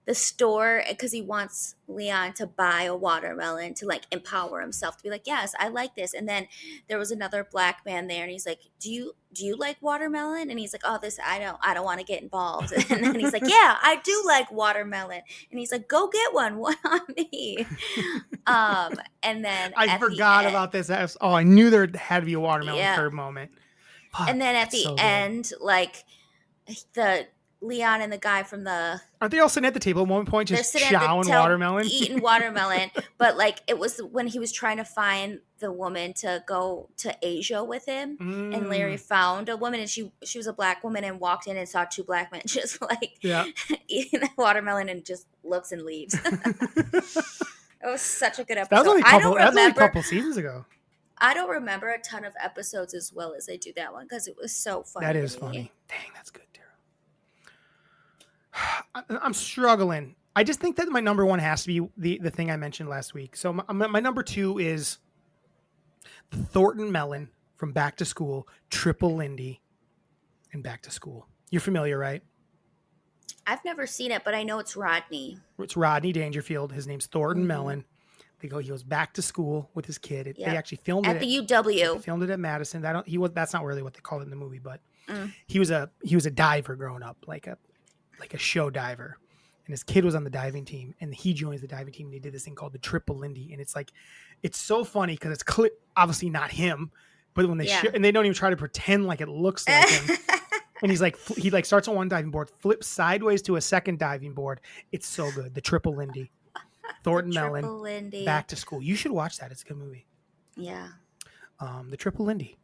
the store because he wants Leon to buy a watermelon to like empower himself to be like, yes, I like this. And then there was another black man there, and he's like, do you like watermelon? And he's like, oh, this I don't want to get involved. And then he's like, yeah, I do like watermelon. And he's like, go get one on me. And then I at the forgot end- about this. I knew there had to be a watermelon Yeah. Curb moment. Fuck, and then at that's the so good. end, like the Leon and the guy from the Aren't they all sitting at the table at one point they're just sitting at chowing the watermelon? eating watermelon. But like it was when he was trying to find the woman to go to Asia with him, and Larry found a woman, and she was a black woman, and walked in and saw 2 black men just like eating the watermelon, and just looks and leaves. It was such a good episode. That was only a couple seasons ago. I don't remember a ton of episodes as well as I do that one because it was so funny. That is funny. Dang, that's good, Tara. I'm struggling. I just think that my number 1 has to be the thing I mentioned last week. So my number 2 is the Thornton Melon from Back to School, Triple Lindy, and Back to School. You're familiar, right? I've never seen it, but I know it's Rodney. It's Rodney Dangerfield. His name's Thornton Melon. He goes back to school with his kid. They actually filmed it at the UW. They filmed it at Madison. That's not really what they called it in the movie, but he was a diver growing up, like a show diver. And his kid was on the diving team, and he joins the diving team, and they did this thing called the Triple Lindy. And it's so funny because it's obviously not him, but when they and they don't even try to pretend like it looks like him. And he starts on one diving board, flips sideways to a second diving board. It's so good. The Triple Lindy. Thornton Melon, Lindy. Back to School. You should watch that. It's a good movie. Yeah. The Triple Lindy.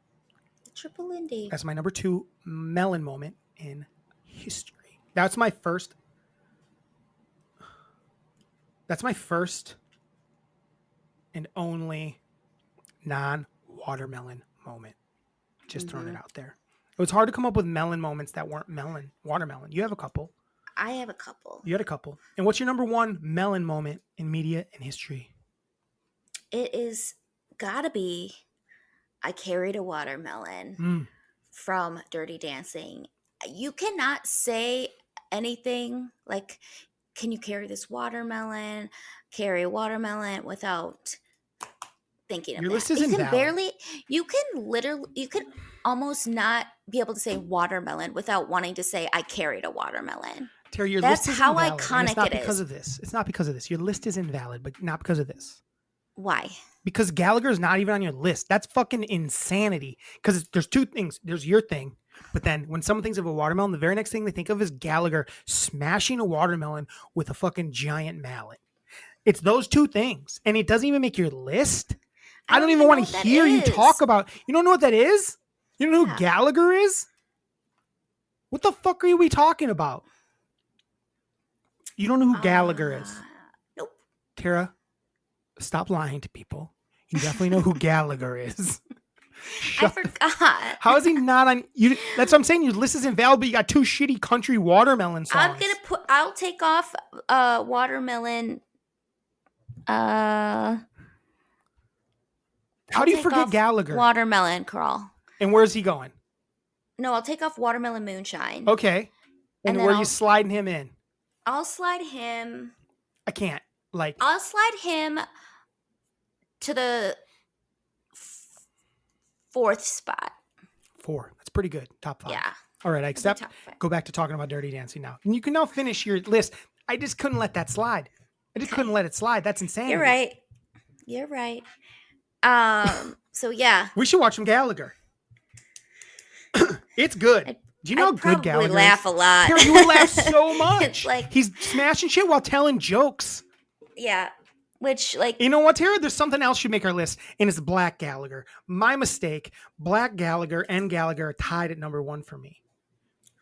The Triple Lindy. That's my number 2 melon moment in history. That's my first and only non-watermelon moment. Just throwing it out there. It was hard to come up with melon moments that weren't watermelon. You have a couple. I have a couple. You had a couple. And what's your number 1 melon moment in media and history? It is gotta be I carried a watermelon from Dirty Dancing. You cannot say anything like, can you carry this watermelon? Carry a watermelon without thinking of Your that. list is invalid. You can almost not be able to say watermelon without wanting to say I carried a watermelon. Terry, your That's list is how invalid, iconic and it's not it because is. of this. It's not because of this. Your list is invalid, but not because of this. Why? Because Gallagher's not even on your list. That's fucking insanity. Because there's 2 things. There's your thing, but then when someone thinks of a watermelon, the very next thing they think of is Gallagher smashing a watermelon with a fucking giant mallet. It's those 2 things, and it doesn't even make your list. I don't even want to hear you talk about. You don't know what that is? You don't know who Gallagher is? What the fuck are we talking about? You don't know who Gallagher is. Nope. Tara, stop lying to people. You definitely know who Gallagher is. I forgot. How is he not on you? That's what I'm saying. Your list is invalid, but you got 2 shitty country watermelon songs. I'll take off watermelon. How do you forget Gallagher? Watermelon Crawl. And where's he going? No, I'll take off Watermelon Moonshine. Okay. And And where then you sliding him in? I'll slide him. I can't. Like I'll slide him to the fourth spot. 4. That's pretty good. Top 5. Yeah. All right, I accept. top 5. Go back to talking about Dirty Dancing now. And you can now finish your list. I just couldn't let that slide. I just couldn't let it slide. That's insane. You're right. You're right. So yeah. We should watch some Gallagher. It's good. Do you know how good Gallagher is? laugh a lot. Karen, you will laugh so much. It's like, he's smashing shit while telling jokes. yeah. Which, like, You know what, Tara? There's something else should make our list, and it's Black Gallagher. My mistake. Black Gallagher and Gallagher are tied at number 1 for me.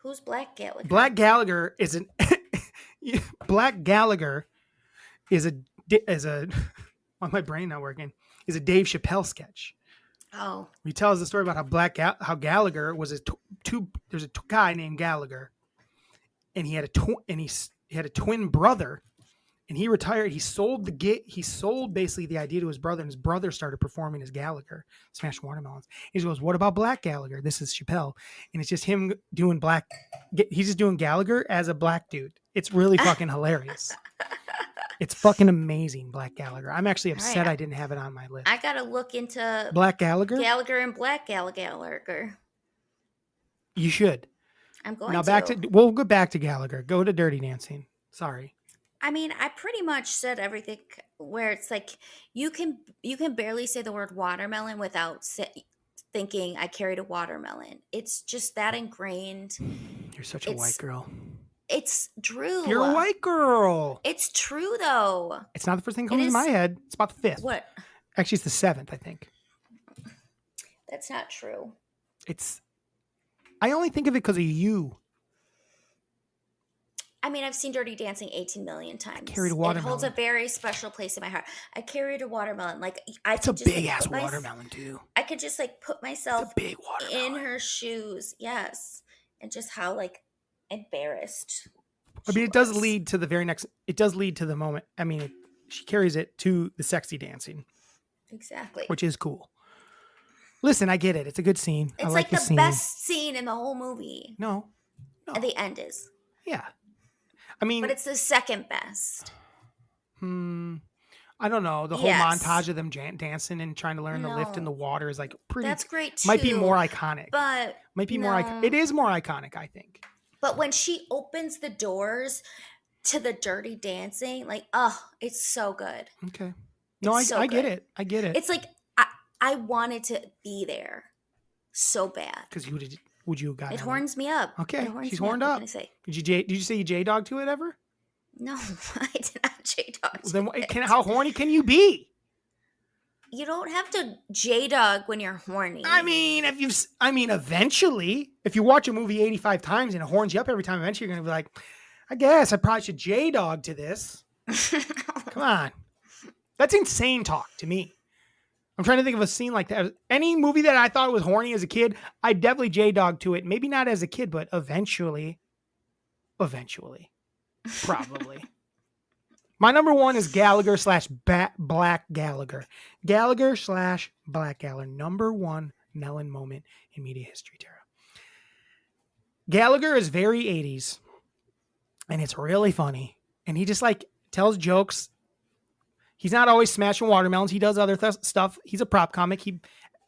who's Black Gallagher? Black Gallagher is an Black Gallagher is a on my brain not working is a Dave Chappelle sketch. Oh, He tells the story about how Gallagher was there's a guy named Gallagher, and he had a twin brother, and he retired. He sold basically the idea to his brother, and his brother started performing as Gallagher, smashed watermelons. He goes, "What about Black Gallagher?" This is Chappelle, and it's just him doing he's just doing Gallagher as a black dude. It's really fucking hilarious. It's fucking amazing, Black Gallagher. I'm actually upset right. I didn't have it on my list. I gotta look into Black Gallagher? Gallagher and Black Gallagher. You should. I'm going Now to. we'll go back to Gallagher. Go to Dirty Dancing. Sorry. I mean, I pretty much said everything where it's like you can barely say the word watermelon without thinking I carried a watermelon. It's just that ingrained. You're such a white girl. It's true. You're a white girl. It's true though. It's not the first thing that comes to my head. It's about the 5th. What? Actually, it's the 7th, I think. That's not true. I only think of it because of you. I mean, I've seen Dirty Dancing 18 million times. I carried a watermelon. It holds a very special place in my heart. I carried a watermelon. Like It's a big ass watermelon too. I could just like put myself big watermelon in her shoes. Yes. And just how like embarrassed. I mean, it does lead to the very next. It does lead to the moment. I mean, she carries it to the sexy dancing. Exactly. Which is cool. Listen, I get it. It's a good scene. It's I like the scene. best scene in the whole movie. No. And the end is. Yeah. I mean, but it's the second best. I don't know. The whole montage of them dancing and trying to learn the lift in the water is like pretty. That's great too. Might be more iconic. But might be more. It is more iconic, I think. But when she opens the doors to the Dirty Dancing, like, oh, it's so good. Okay. No, I get it. I get it. It's like I wanted to be there so bad. Because would you have gotten it? Horns me up. Okay, she's horned up. What can I say? Did you say you J-Dog to it ever? No, I did not J-Dog. Then how horny can you be? You don't have to J-Dog when you're horny. I mean, eventually, if you watch a movie 85 times and it horns you up every time, eventually you're gonna be like, I guess I probably should J-Dog to this. Come on, that's insane talk to me. I'm trying to think of a scene like that. Any movie that I thought was horny as a kid, I definitely J-Dog to it. Maybe not as a kid, but eventually, probably. My number 1 is Gallagher / Black Gallagher. Gallagher / Black Gallagher. Number 1 melon moment in media history, Tara. Gallagher is very 80s, and it's really funny. And he just like tells jokes. He's not always smashing watermelons. He does other stuff. He's a prop comic. He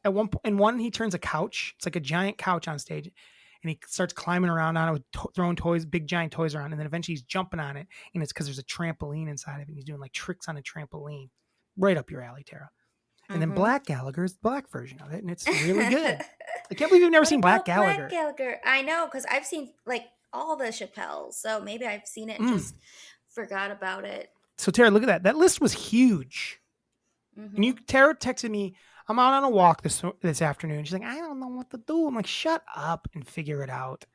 he turns a couch. It's like a giant couch on stage, and he starts climbing around on it, throwing toys, big giant toys around, and then eventually he's jumping on it, and it's because there's a trampoline inside of it. And he's doing like tricks on a trampoline, right up your alley, Tara. And then Black Gallagher is the black version of it, and it's really good. I can't believe you've never seen Black Gallagher. Black Gallagher, I know, because I've seen like all the Chappelles, so maybe I've seen it and just forgot about it. So Tara, look at that. That list was huge. And Tara texted me, I'm out on a walk this afternoon. She's like, I don't know what to do. I'm like, shut up and figure it out.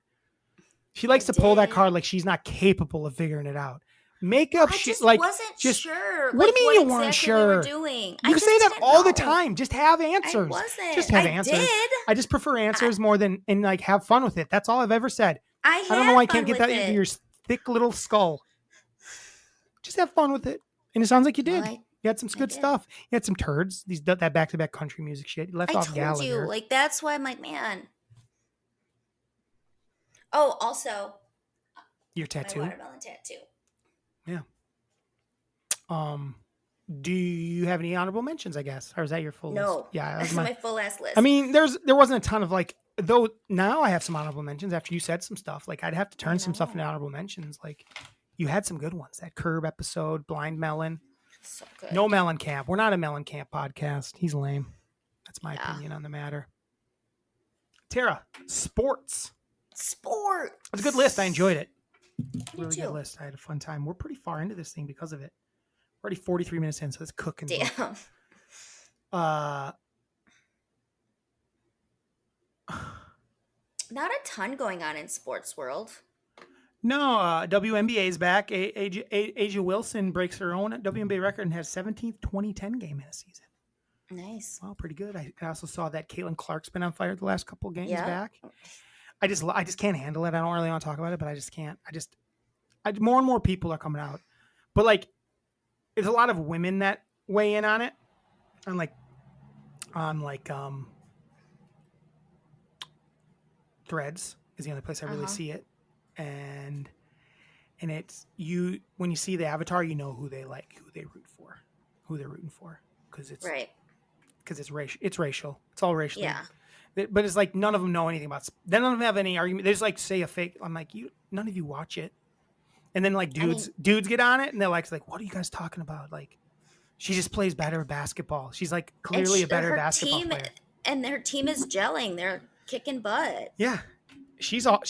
She likes to pull that card like she's not capable of figuring it out. Makeup shit like wasn't sure. What do you mean you weren't exactly sure? We were doing? You say that all the time. Just have answers. I wasn't. Just have answers. Did. I just prefer answers more than and like have fun with it. That's all I've ever said. I don't know why I can't get that into your thick little skull. Just have fun with it. And it sounds like you did. Well, you had some good stuff. You had some turds. That back-to-back country music shit. You left off Gallagher. I told you. Like, that's why I'm like, man. Oh, also. Your tattoo. My watermelon tattoo. Yeah. Do you have any honorable mentions, I guess? Or is that your full list? No. Yeah, That's my full ass list. I mean, there wasn't a ton of like, though now I have some honorable mentions after you said some stuff. Like I'd have to turn some stuff into honorable mentions. Like you had some good ones. That Curb episode, Blind Melon. So good. No Melon Camp. We're not a Melon Camp podcast. He's lame. That's my opinion on the matter. Tara, sports. Sports. It's a good list. I enjoyed it. Really too. good list. I had a fun time. We're pretty far into this thing because of it. We're already 43 minutes in, so it's cooking. Damn. Not a ton going on in sports world. No, WNBA is back. Asia Wilson breaks her own WNBA record and has 17th 2010 game in a season. Nice. Well, pretty good. I also saw that Caitlin Clark's been on fire the last couple of games back. I just can't handle it. I don't really want to talk about it, but I just can't. More and more people are coming out, but like, there's a lot of women that weigh in on it, on Threads is the only place I really see it, and it's when you see the avatar, you know who they like, who they're rooting for, because it's right. Because it's racial. It's racial. It's all racial. Yeah. But it's like none of them know anything about. None of them have any argument. They just like say a fake. I'm like, none of you watch it. And then like dudes get on it and they're like, what are you guys talking about? Like, she just plays better basketball. She's like clearly a better basketball player. And their team is gelling. They're kicking butt. Yeah,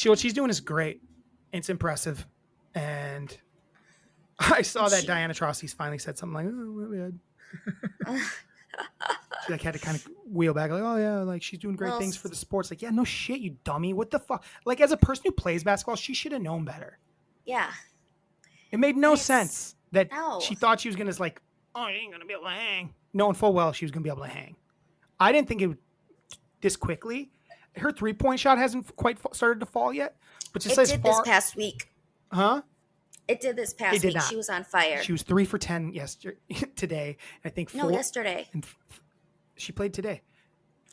what she's doing is great. It's impressive. And I saw that Diana Taurasi's finally said something like, "Oh, my bad." She like had to kind of wheel back, like, "Oh yeah, like she's doing great things for the sports." Like, yeah, no shit, you dummy. What the fuck? Like, as a person who plays basketball, she should have known better. Yeah. It made no sense that No. she thought she was gonna like, "Oh, you ain't gonna be able to hang," knowing full well she was gonna be able to hang. I didn't think it would this quickly. Her 3-point shot hasn't quite started to fall yet, but it did this past week. Huh? It did this past week. She was on fire. She was 3 for 10 today. I think 4. No, yesterday. And she played today.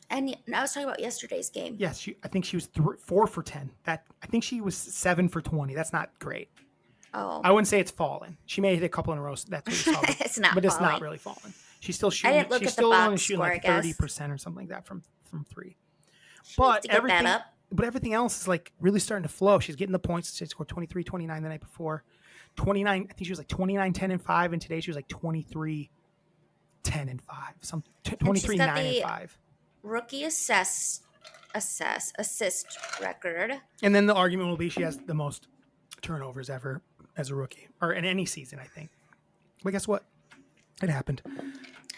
And I was talking about yesterday's game. Yes, I think she was 4 for 10. I think she was 7 for 20. That's not great. Oh. I wouldn't say it's fallen. She may hit a couple in a row. That's what you saw. It's not, but falling. it's not really fallen. She's still shooting. I didn't look she's at the still box only shooting score, like 30% or something like that from 3. But everything else is like really starting to flow. She's getting the points. She scored 23, 29 the night before. 29. I think she was like 29, 10, and 5. And today she was like 23, 10, and 5. 23, 9, and 5. Rookie assist record. And then the argument will be she has the most turnovers ever as a rookie, or in any season, I think. But guess what? It happened.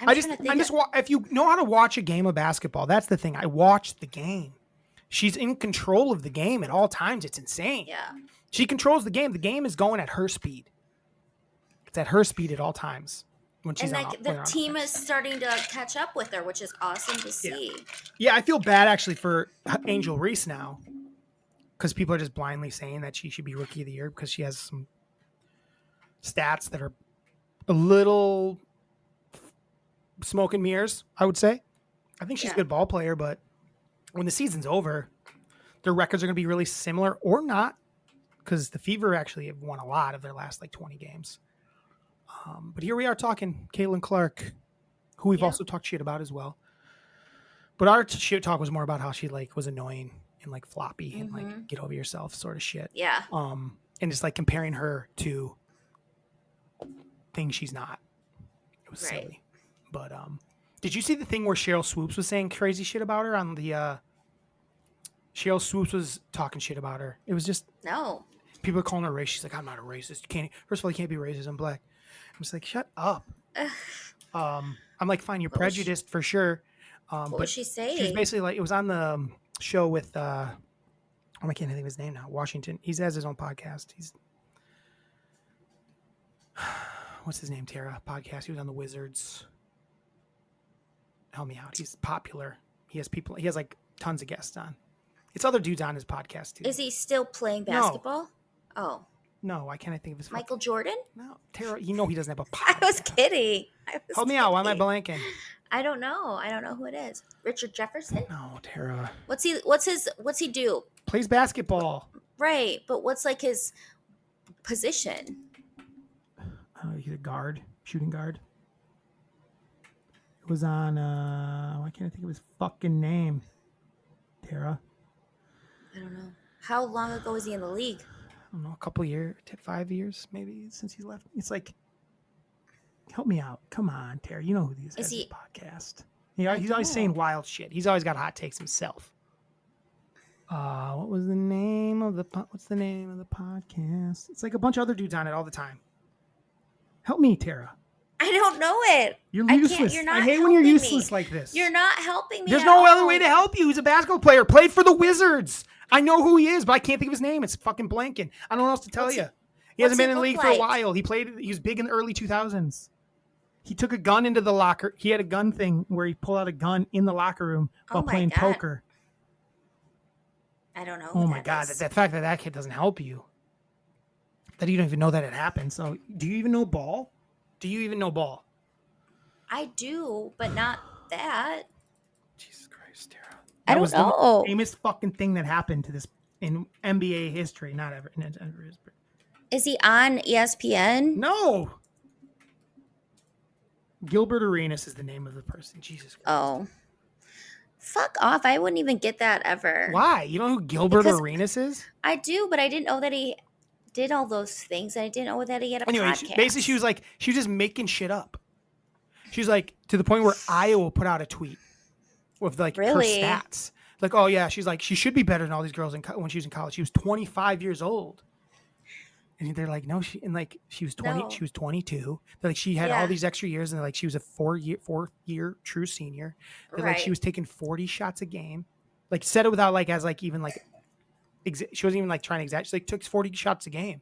If you know how to watch a game of basketball, that's the thing. I watched the game. She's in control of the game at all times. It's insane. Yeah. She controls the game. The game is going at her speed. It's at her speed at all times. When she's the team is starting to catch up with her, which is awesome to see. Yeah, I feel bad actually for Angel Reese now, because people are just blindly saying that she should be Rookie of the Year because she has some stats that are a little smoke and mirrors, I would say. I think she's a good ball player, but when the season's over, their records are going to be really similar or not, because the Fever actually have won a lot of their last like 20 games. But here we are talking Caitlin Clark, who we've also talked shit about as well. But our shit talk was more about how she like was annoying and like floppy and like get over yourself sort of shit. Yeah. And just like comparing her to things she's not. It was silly. But did you see the thing where Cheryl Swoops was saying crazy shit about her on the Cheryl Swoops was talking shit about her. It was just people are calling her racist. She's like, "I'm not a racist. You can't. First of all, you can't be racist. I'm black." I'm just like, shut up. I'm like, fine, you're prejudiced for sure. What was she saying? She was basically like, it was on the show with I can't think of his name now. Washington. He has his own podcast. He's what's his name? Tara podcast. He was on the Wizards. Help me out. He's popular. He has people. He has like tons of guests on. It's other dudes on his podcast too. Is he still playing basketball? Oh. No, why can't I think of his Michael Jordan? No, Tara, you know he doesn't have a podcast. I was kidding. Help me out. Why am I blanking? I don't know. I don't know who it is. Richard Jefferson? No, Tara. What's he do? Plays basketball. Right, but what's like his position? He's a guard. shooting guard. It was on. Why can't I think of his fucking name? Tara. I don't know. How long ago was he in the league? I don't know, a couple years, 5 years maybe since he left. It's like, help me out. Come on, Tara. You know who these guys he- podcast. Yeah, he's always saying wild shit. He's always got hot takes himself. What was the name of the what's the name of the podcast? It's like a bunch of other dudes on it all the time. Help me, Tara. I don't know it. You're I useless. can't. You're not I hate when you're helping useless me. like this. You're not helping me. There's at no all. other way to help you. He's a basketball player. Played for the Wizards. I know who he is, but I can't think of his name. It's fucking blanking. I don't know what else to tell you. He hasn't been in the league for a while. He was big in the early 2000s. He took a gun into the locker. He had a gun thing where he pulled out a gun in the locker room while playing poker. I don't know. Oh my God. The fact that kid doesn't help you. That you don't even know that it happened. So do you even know ball? Do you even know ball? I do, but not that. Jesus Christ, Tara. I don't know. The famous fucking thing that happened to this in NBA history, not ever in history. Is he on ESPN? No. Gilbert Arenas is the name of the person. Jesus Christ. Oh. Fuck off. I wouldn't even get that ever. Why? You know who Gilbert Arenas is? I do, but I didn't know that he did all those things. I didn't know that he had a podcast. Basically, she was just making shit up. She's like, to the point where Iowa put out a tweet with like her stats. Like, oh yeah, she's like, she should be better than all these girls when she was in college. She was 25 years old. And they're like, no, she was 20, No. she was 22. They're like, she had all these extra years, and they're like, she was a fourth year true senior. They're like, she was taking 40 shots a game. Like, said it without like, as like, even like, she wasn't even like trying to exaggerate. She like took 40 shots a game.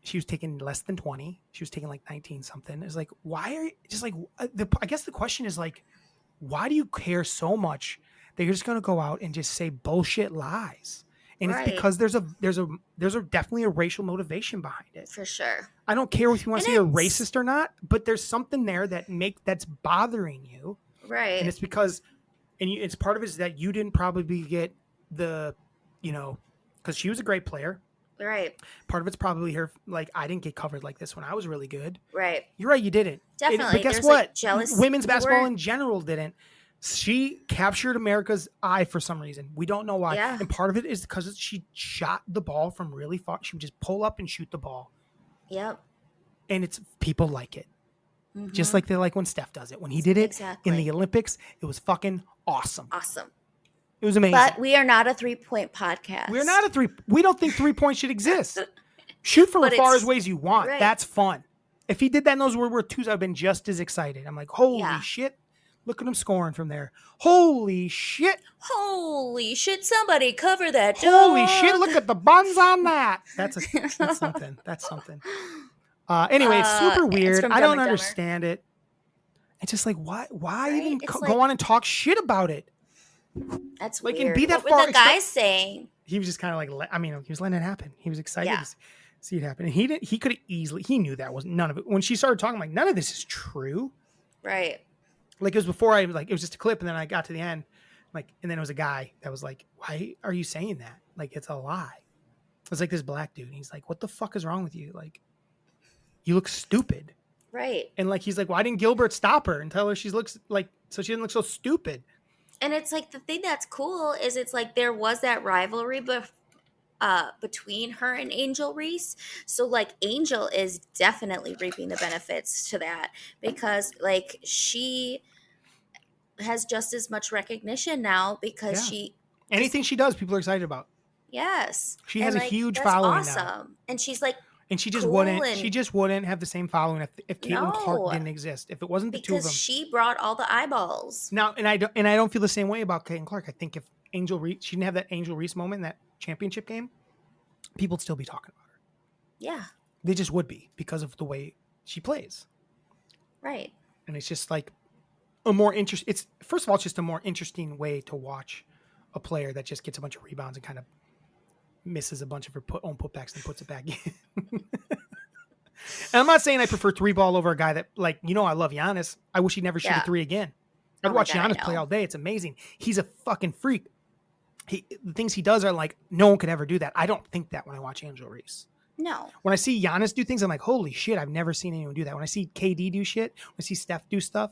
She was taking less than 20. She was taking like 19 something. It's like, why are you just like, I guess the question is like, why do you care so much that you're just going to go out and just say bullshit lies? And it's because there's definitely a racial motivation behind it. For sure. I don't care if you want to say you're racist or not, but there's something there that's bothering you. Right. And it's because, it's part of it is that you didn't probably get because she was a great player. Right. Part of it's probably her, like, I didn't get covered like this when I was really good. Right. You're right, you didn't. Definitely. But guess There's, what? like, jealous. Women's basketball in general didn't. She captured America's eye for some reason. We don't know why. Yeah. And part of it is because she shot the ball from really far. She would just pull up and shoot the ball. Yep. And it's people like it. Mm-hmm. Just like they like when Steph does it. When he did it in the Olympics, it was fucking awesome. Awesome. It was amazing. But we are not a 3-point podcast. We're not we don't think 3 points should exist. Shoot from as far as ways you want. Right. That's fun. If he did that in those World War IIs, I've been just as excited. I'm like, holy shit. Look at him scoring from there. Holy shit. Holy shit, somebody cover that dog. Holy shit, look at the buns on that. That's something. That's something. Anyway, it's super weird. I don't understand it. It's just like, why even go on and talk shit about it? That's like, weird. And be that what far. were the guys saying? He was just kind of like, he was letting it happen. He was excited to see it happen. And he could have he knew that was none of it. When she started talking, I'm like, none of this is true. Right. Like, it was before it was just a clip, and then I got to the end, like, and then it was a guy that was like, why are you saying that? Like, it's a lie. It was like this black dude. And he's like, what the fuck is wrong with you? Like, you look stupid. Right. And like, he's like, why didn't Gilbert stop her and tell her she looks like, so she didn't look so stupid? And it's like, the thing that's cool is it's like there was that rivalry between her and Angel Reese. So like Angel is definitely reaping the benefits to that because like she has just as much recognition now because anything she does, people are excited about. Yes. She has a huge that's following awesome. now. And she's like, and she just cool wouldn't have the same following if Caitlin Clark didn't exist. If it wasn't the two of them. Because she brought all the eyeballs. Now, and I don't feel the same way about Caitlin Clark. I think if Angel Reese, she didn't have that Angel Reese moment in that championship game, people would still be talking about her. Yeah. They just would be because of the way she plays. Right. And it's just like a more interesting. It's first of all, it's just a more interesting way to watch a player that just gets a bunch of rebounds and kind of misses a bunch of her own putbacks and puts it back in. And I'm not saying I prefer 3-ball over a guy that, like, I love Giannis. I wish he'd never shoot a 3 again. I'd watch Giannis play all day. It's amazing. He's a fucking freak. The things he does are like, no one could ever do that. I don't think that when I watch Angel Reese. No. When I see Giannis do things, I'm like, holy shit, I've never seen anyone do that. When I see KD do shit, when I see Steph do stuff,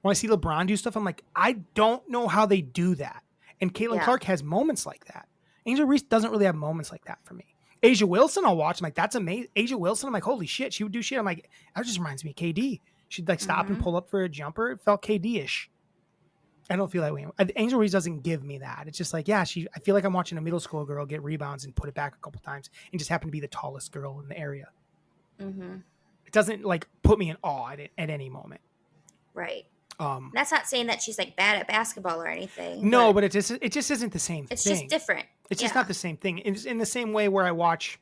when I see LeBron do stuff, I'm like, I don't know how they do that. And Caitlin Clark has moments like that. Angel Reese doesn't really have moments like that for me. Asia Wilson, I'll watch. I'm like, that's amazing. Asia Wilson, I'm like, holy shit, she would do shit. I'm like, that just reminds me of KD. She'd like stop and pull up for a jumper. It felt KD-ish. I don't feel that way. Angel Reese doesn't give me that. It's just like, yeah, I feel like I'm watching a middle school girl get rebounds and put it back a couple times and just happen to be the tallest girl in the area. It doesn't like put me in awe at any moment. Right. That's not saying that she's like bad at basketball or anything. No, but it just isn't the same thing. It's just different. It's just not the same thing. It's in the same way where I watch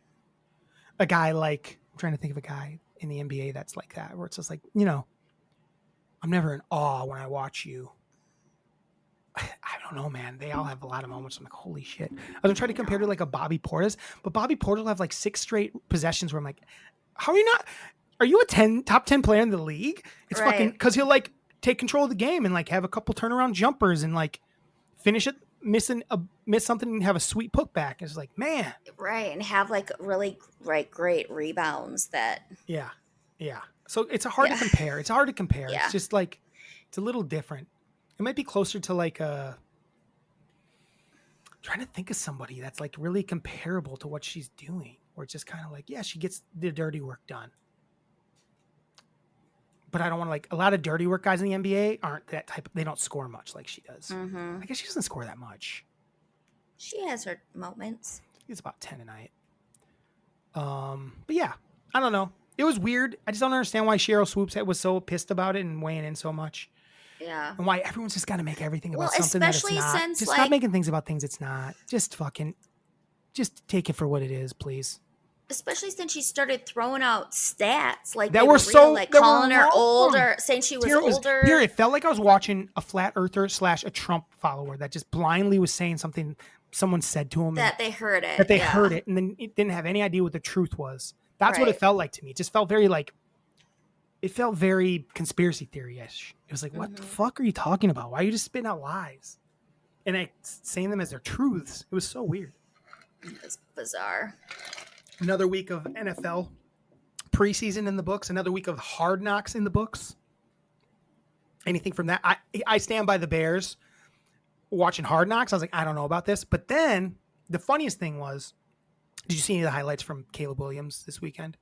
a guy like, I'm trying to think of a guy in the NBA that's like that, where it's just like, I'm never in awe when I watch you. I don't know, man. They all have a lot of moments. I'm like, holy shit. I was trying to compare to like a Bobby Portis, but Bobby Portis will have like 6 straight possessions where I'm like, how are you not? Are you a top 10 player in the league? It's fucking because he'll like take control of the game and like have a couple turnaround jumpers and like finish it, miss something and have a sweet putback. It's like, man, right, and have like really great rebounds that. Yeah. So it's hard to compare. It's hard to compare. Yeah. It's just like it's a little different. It might be closer to like I'm trying to think of somebody that's like really comparable to what she's doing, where it's just kind of like, yeah, she gets the dirty work done. But I don't want to like a lot of dirty work guys in the NBA aren't that type. They don't score much like she does. I guess she doesn't score that much. She has her moments. It's about 10 a night. But yeah, I don't know. It was weird. I just don't understand why Cheryl Swoops was so pissed about it and weighing in so much. Yeah. And why everyone's just got to make everything about something that it's especially not. since Just like, stop making things about things it's not. Just take it for what it is, please. Especially since she started throwing out stats like That they were were so real, like that calling were her wrong. older, saying she was older. Here, it felt like I was watching a flat earther / a Trump follower that just blindly was saying something someone said to him that they heard it. that they heard it, and then it didn't have any idea what the truth was. That's what it felt like to me. It just felt very like. It felt very conspiracy theory-ish. It was like, what the fuck are you talking about? Why are you just spitting out lies? And saying them as their truths. It was so weird. It's bizarre. Another week of NFL preseason in the books. Another week of Hard Knocks in the books. Anything from that? I stand by the Bears watching Hard Knocks. I was like, I don't know about this. But then the funniest thing was, did you see any of the highlights from Caleb Williams this weekend?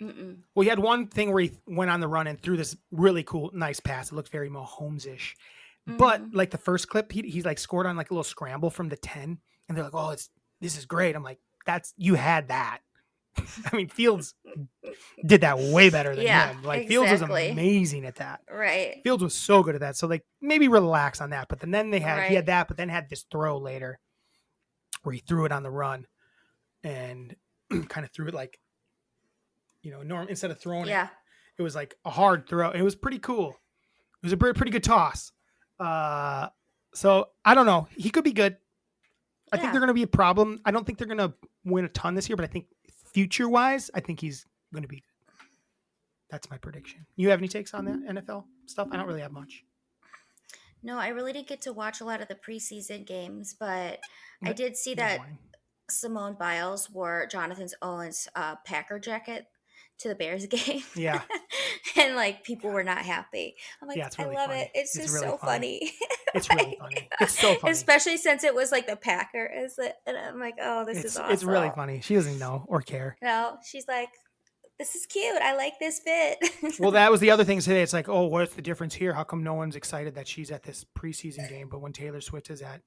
Well, he had one thing where he went on the run and threw this really cool, nice pass. It looked very Mahomes-ish. But like the first clip, he's like scored on like a little scramble from the 10. And they're like, oh, this is great. I'm like, you had that. I mean, Fields did that way better than him. Like Fields was amazing at that. Right. Fields was so good at that. So like maybe relax on that. But then he had that, but then had this throw later where he threw it on the run and kind of threw it like, instead of throwing it, it was like a hard throw. It was pretty cool. It was a pretty good toss. So I don't know. He could be good. I think they're going to be a problem. I don't think they're going to win a ton this year, but I think future-wise, I think he's going to be good. That's my prediction. You have any takes on that NFL stuff? I don't really have much. No, I really didn't get to watch a lot of the preseason games, but I did see that Simone Biles wore Jonathan Owens' Packer jacket to the Bears game. Yeah. And like people were not happy. I'm like, it's really I love funny. it. It's just really so funny. It's really funny. It's so funny. Especially since it was like the Packers. And I'm like, oh, this is awesome. It's really funny. She doesn't know or care. No, she's like, this is cute. I like this fit. Well, that was the other thing today. It's like, oh, what's the difference here? How come no one's excited that she's at this preseason game, but when Taylor Swift is at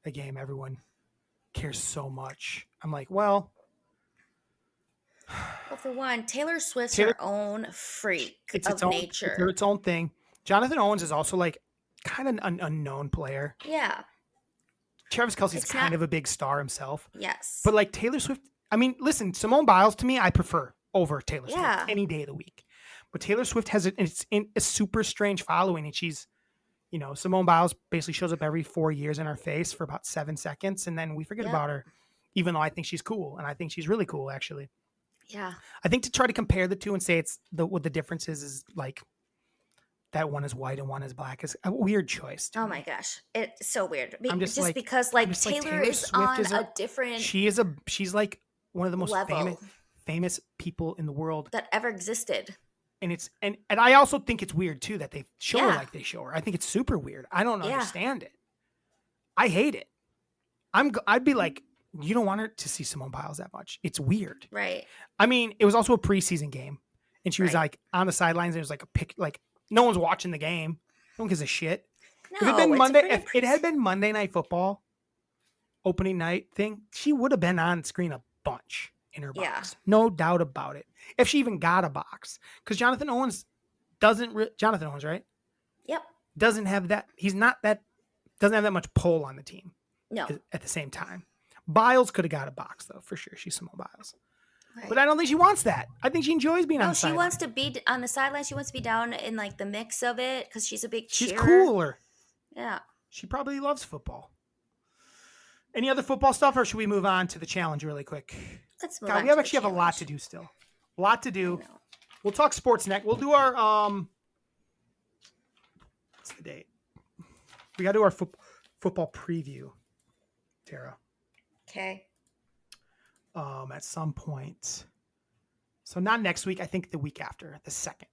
a game, everyone cares so much? I'm like, well, for one, Taylor Swift's her own freak of nature. It's its own thing. Jonathan Owens is also like kind of an unknown player. Yeah. Travis Kelce's kind of a big star himself. Yes. But like Taylor Swift, I mean, listen, Simone Biles to me, I prefer over Taylor Swift any day of the week. But Taylor Swift has a super strange following, and she's, Simone Biles basically shows up every 4 years in our face for about 7 seconds, and then we forget about her, even though I think she's cool, and I think she's really cool, actually. Yeah. I think to try to compare the two and say what the difference is like that one is white and one is black is a weird choice. Oh my gosh. It's so weird. I'm just because Taylor is on a different. She's like one of the most level famous people in the world. that ever existed. And and I also think it's weird too that they show her Yeah. like they show her. I think it's super weird. I don't Yeah. understand it. I hate it. I'd be like, you don't want her to see Simone Biles that much. It's weird. Right. I mean, it was also a preseason game, and she was Right. like on the sidelines. And it was like a pick. Like no one's watching the game. No one gives a shit. No, If it had been it's a Monday, freaking if it had been Monday Night Football, opening night thing, she would have been on screen a bunch in her Yeah. box. No doubt about it. If she even got a box, because Jonathan Owens, right? Yep. Doesn't have that. Doesn't have that much pull on the team No. at the same time. Biles could have got a box though, for sure. She's Simone Biles. Right. But I don't think she wants that. I think she enjoys being on No, the she sideline. wants to be on the sideline. She wants to be down in like the mix of it because she's a big She's cheerer. cooler. Yeah. She probably loves football. Any other football stuff, or should we move on to the challenge really quick? Let's move God, on. we to the actually have a lot challenge. to do still. A lot to do. I know. We'll talk sports next. We'll do our what's the date? We got to do our football preview, Tara. Okay. At some point. So not next week. I think the week after, the 2nd,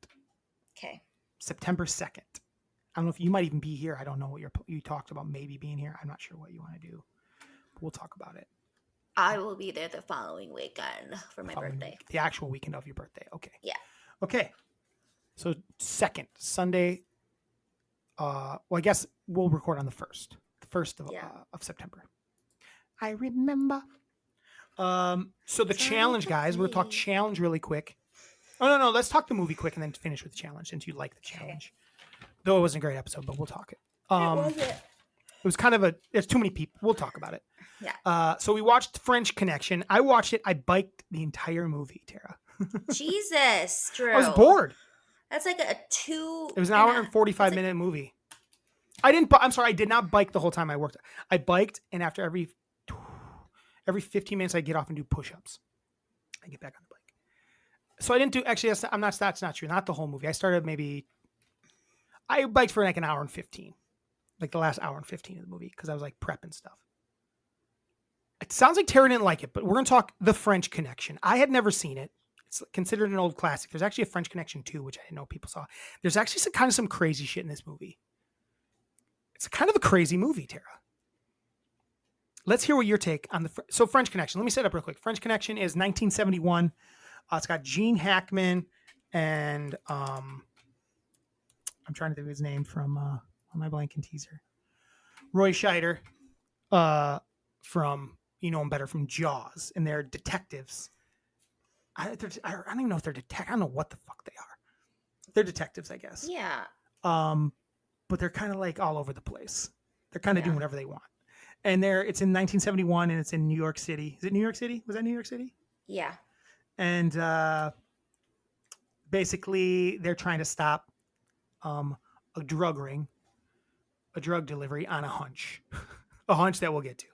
Okay. September 2nd. I don't know if you might even be here. I don't know what you talked about maybe being here. I'm not sure what you want to do. But we'll talk about it. I will be there the following weekend for my birthday. The actual weekend of your birthday. Okay. Yeah. Okay. So 2nd, Sunday. Well, I guess we'll record on the 1st. The 1st of September. I remember. So the challenge, guys, we'll talk challenge really quick. Oh, no. Let's talk the movie quick and then finish with the challenge since you like the challenge. Though it wasn't a great episode, but we'll talk it. It was kind of there's too many people. We'll talk about it. Yeah. So we watched French Connection. I watched it. I biked the entire movie, Tara. Jesus, Drew. I was bored. That's like a 2. It was an hour and 45-minute movie. I'm sorry. I did not bike the whole time I worked. I biked, and after every 15 minutes, I get off and do push-ups. I get back on the bike. So I didn't do, actually, that's not true. Not the whole movie. I biked for like an hour and 15. Like the last hour and 15 of the movie, because I was like prepping stuff. It sounds like Tara didn't like it, but we're going to talk The French Connection. I had never seen it. It's considered an old classic. There's actually a French Connection 2, which I didn't know people saw. There's actually some crazy shit in this movie. It's kind of a crazy movie, Tara. Let's hear what your take on so French Connection. Let me set up real quick. French Connection is 1971. It's got Gene Hackman and I'm trying to think of his name from on my blanking teaser. Roy Scheider from you know him better from Jaws, and they're detectives. I don't even know if they're detectives. I don't know what the fuck they are. They're detectives, I guess. Yeah. But they're kind of like all over the place. They're kind of doing whatever they want. And it's in 1971 and it's in New York City. Is it New York City? Was that New York City? Yeah. And basically they're trying to stop a drug delivery on a hunch. A hunch that we'll get to.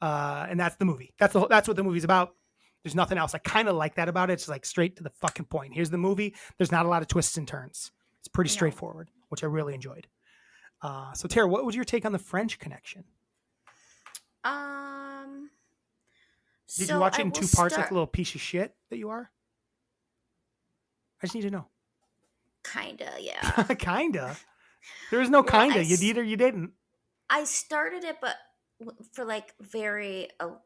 And that's the movie. That's what the movie's about. There's nothing else. I kind of like that about it. It's like straight to the fucking point. Here's the movie. There's not a lot of twists and turns. It's pretty straightforward, which I really enjoyed. So Tara, what was your take on The French Connection? Did you watch it in 2 parts like a little piece of shit that you are? I just need to know. Kinda, yeah. Kinda. There is no kinda. You did or you didn't. I started it, but for like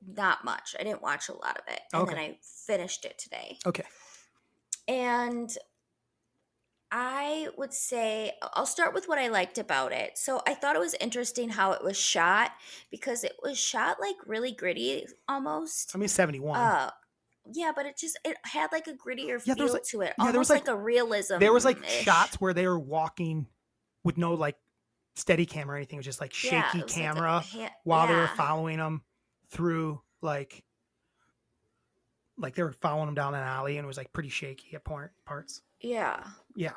not much. I didn't watch a lot of it. And then I finished it today. Okay. And I would say, I'll start with what I liked about it. So I thought it was interesting how it was shot, because it was shot like really gritty almost. I mean, 71. Yeah, but it had like a grittier Yeah, feel to it. there was Almost like a realism. There was like shots where they were walking with no like steady camera or anything. It was just like shaky camera while they were following them through like they were following them down an alley, and it was like pretty shaky at parts. Yeah. Yeah.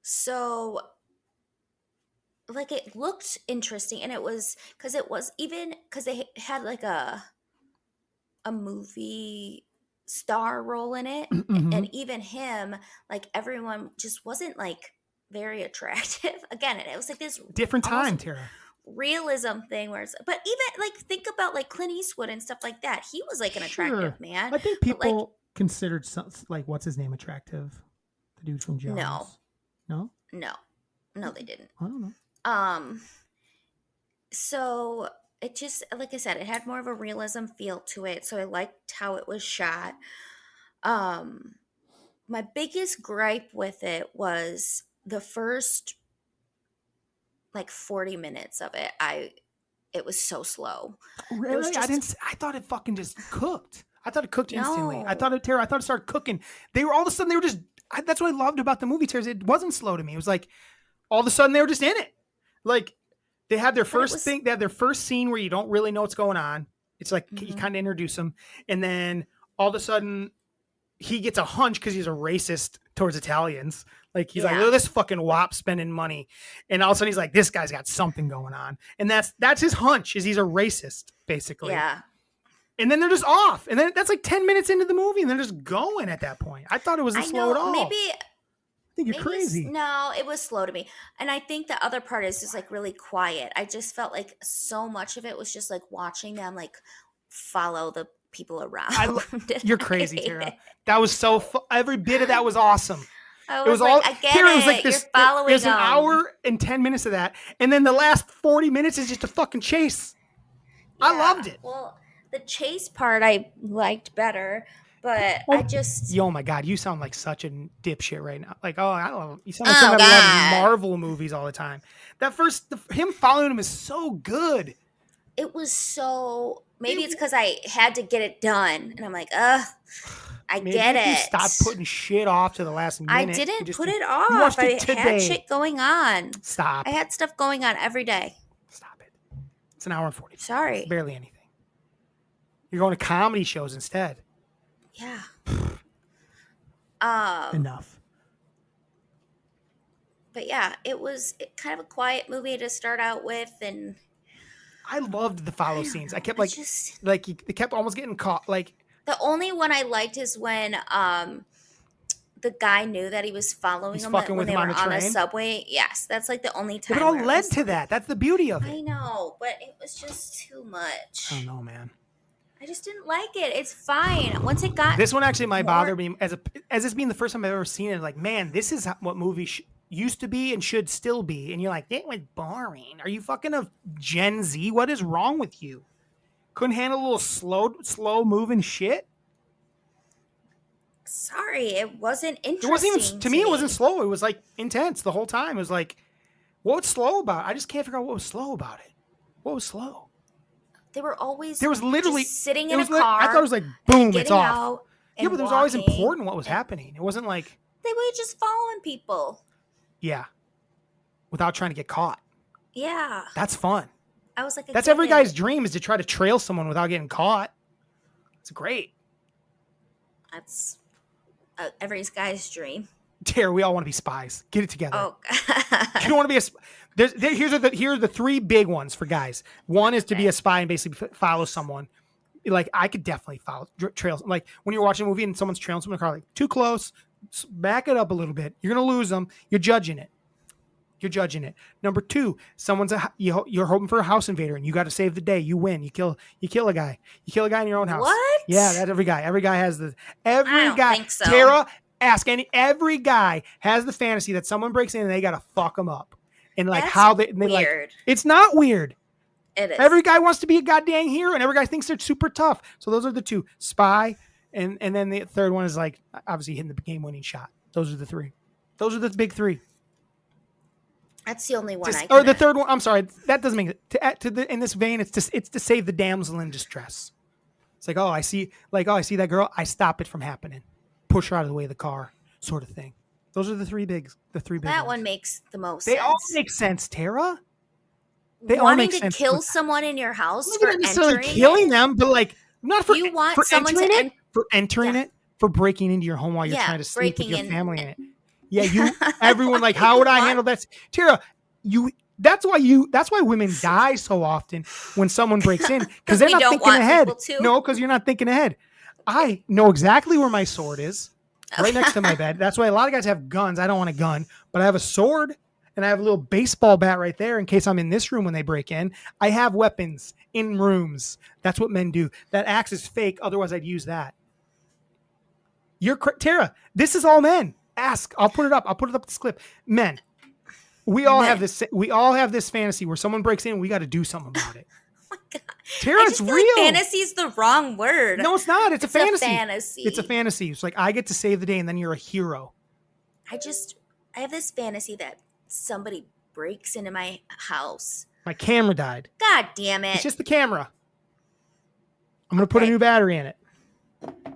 So like it looked interesting, and it was because they had like a movie star role in it, and even him, like everyone just wasn't like very attractive. Again, and it was like this different time, Tara. realism thing where it's, but even like think about like Clint Eastwood and stuff like that. He was like an attractive man. I think but like people considered like what's his name attractive, the dude from Jaws. no, they didn't. I don't know. So it just, like I said, it had more of a realism feel to it. So I liked how it was shot. My biggest gripe with it was the first like 40 minutes of it. It was so slow. Really? Just, I thought it fucking just cooked. I thought it cooked instantly. No. I thought it started cooking. They were all of a sudden they were just. That's what I loved about the movie. Tara. It wasn't slow to me. It was like all of a sudden they were just in it. Like they had their first thing. They had their first scene where you don't really know what's going on. It's like you kind of introduce them, and then all of a sudden he gets a hunch because he's a racist towards Italians. Like he's like, look at this fucking wop spending money, and all of a sudden he's like, this guy's got something going on, and that's his hunch is he's a racist basically. Yeah. And then they're just off, and then that's like 10 minutes into the movie, and they're just going at that point. I thought it wasn't slow at all. I think you're crazy. No, it was slow to me, and I think the other part is just like really quiet. I just felt like so much of it was just like watching them like follow the people around. You're crazy, Tara. That was so every bit of that was awesome. It was like, I get it. Was like this, You're following there's them. an hour and 10 minutes of that, and then the last 40 minutes is just a fucking chase. Yeah. I loved it. Well, the chase part I liked better, but I just... Oh my God, you sound like such a dipshit right now. Like, I don't know. You sound like someone that loves Marvel movies all the time. That him following him is so good. It was so... Maybe it's because I had to get it done, and I'm like, ugh. Get it. Stop putting shit off to the last minute. I didn't put it off. I had shit going on. Stop. I had stuff going on every day. Stop it. It's an hour and 40. Sorry. It's barely anything. You're going to comedy shows instead. Yeah. Enough. But yeah, it was kind of a quiet movie to start out with, and I loved the follow scenes. I kept they kept almost getting caught. Like the only one I liked is when the guy knew that he was following him when they were on the subway. Yes, that's like the only time. But it all led to that. That's the beauty of it. I know, but it was just too much. I don't know, man. I just didn't like it. It's fine. Once it got this one actually might bother me as this being the first time I've ever seen it. Like, man, this is what movies used to be and should still be. And you're like, it was boring. Are you fucking a Gen Z? What is wrong with you? Couldn't handle a little slow moving shit? Sorry, it wasn't interesting. It wasn't even, to me, it wasn't slow. It was like intense the whole time. It was like, what was slow about it? I just can't figure out what was slow about it. What was slow? They were always there was literally just sitting in a car. I thought it was like, boom, it's off. Yeah, but there was always walking, important what was happening. It wasn't like they were just following people. Yeah. Without trying to get caught. Yeah. That's fun. I was like, that's every guy's dream is to try to trail someone without getting caught. It's great. That's every guy's dream. Tara, we all want to be spies. Get it together. Oh, you don't want to be a here are the three big ones for guys. One is to be a spy and basically follow someone. Like I could definitely follow trails. Like when you're watching a movie and someone's trailing someone in the car, like too close, back it up a little bit. You're gonna lose them. You're judging it. Number two, you're hoping for a house invader and you got to save the day. You win. You kill a guy. You kill a guy in your own house. What? Yeah, that's every guy. Every guy has I don't think so. Tara, ask every guy has the fantasy that someone breaks in and they got to fuck them up. And like that's how they weird. Like, it's not weird. It is. Every guy wants to be a goddamn hero and every guy thinks they're super tough. So those are the two, spy. And then the third one is like obviously hitting the game winning shot. Those are the three. Those are the big three. That's the only one Or the third one. I'm sorry, that doesn't make it. In this vein, it's to save the damsel in distress. It's like, I see that girl. I stop it from happening. Push her out of the way of the car, sort of thing. Those are the three big. That one makes the most sense. They all make sense, Tara. They all make sense. Wanting to kill someone in your house for not necessarily killing them, but like not for you want for someone entering to for entering it, for breaking into your home while you're trying to sleep with your family in it. Yeah, everyone like, how would I handle that? Tara, that's why women die so often when someone breaks in, because they're not thinking ahead. No, because you're not thinking ahead. I know exactly where my sword is, right next to my bed. That's why a lot of guys have guns. I don't want a gun, but I have a sword, and I have a little baseball bat right there in case I'm in this room when they break in. I have weapons in rooms. That's what men do. That axe is fake. Otherwise, I'd use that. Tara, this is all men. Ask. I'll put it up. I'll put it up this clip. Men. We all have this. We all have this fantasy where someone breaks in. We got to do something about it. Oh my God. Tara, it's real. Like fantasy is the wrong word. No, it's not. It's a fantasy. fantasy. It's a fantasy. It's like I get to save the day, and then you're a hero. I have this fantasy that somebody breaks into my house. My camera died. God damn it! It's just the camera. I'm gonna put a new battery in it.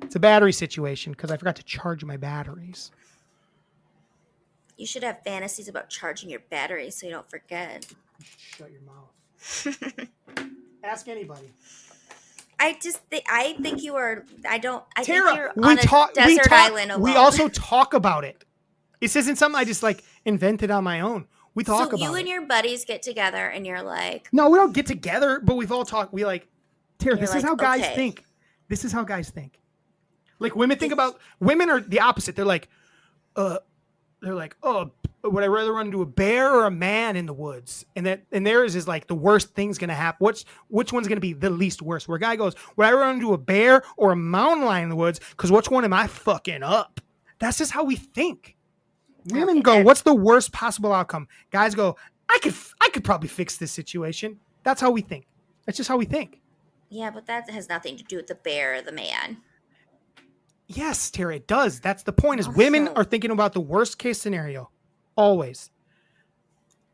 It's a battery situation because I forgot to charge my batteries. You should have fantasies about charging your battery so you don't forget. Shut your mouth. Ask anybody. I think you are. I Tara, think you're on a desert island alone. We also talk about it. This isn't something I just like invented on my own. We talk about it. So you and your buddies get together and you're like, no, we don't get together, but we've all talked. We like, Tara, this is how guys okay. think. This is how guys think. Like women think about, women are the opposite. They're like, oh, would I rather run into a bear or a man in the woods? And theirs is like the worst thing's gonna happen. Which one's gonna be the least worst? Where a guy goes, would I run into a bear or a mountain lion in the woods? Because which one am I fucking up? That's just how we think. Women go, what's the worst possible outcome? Guys go, I could probably fix this situation. That's how we think. That's just how we think. Yeah, but that has nothing to do with the bear or the man. Yes, Tara, it does. That's the point. Is women are thinking about the worst case scenario. Always.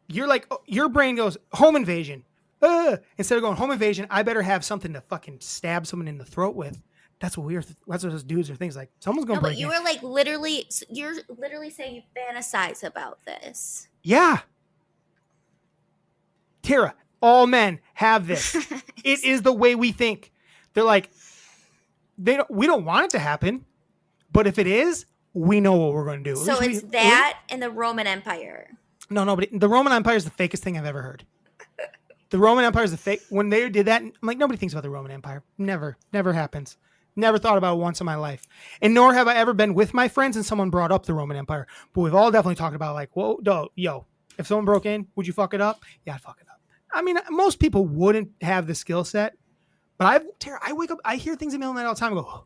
You're like, your brain goes, home invasion. Instead of going home invasion, I better have something to fucking stab someone in the throat with. That's what that's what those dudes are things like. Someone's going to break in. But you were like you're literally saying you fantasize about this. Yeah. Tara, all men have this. It is the way we think. They're like, we don't want it to happen, but if it is, we know what we're going to do. So it's that and the Roman Empire. No, but the Roman Empire is the fakest thing I've ever heard. The Roman Empire is the fake. When they did that, I'm like, nobody thinks about the Roman Empire. Never happens. Never thought about it once in my life. And nor have I ever been with my friends and someone brought up the Roman Empire. But we've all definitely talked about like, whoa, yo, if someone broke in, would you fuck it up? Yeah, I'd fuck it up. I mean, most people wouldn't have the skill set. But Tara, I wake up, I hear things in the middle of the night all the time. I go, oh,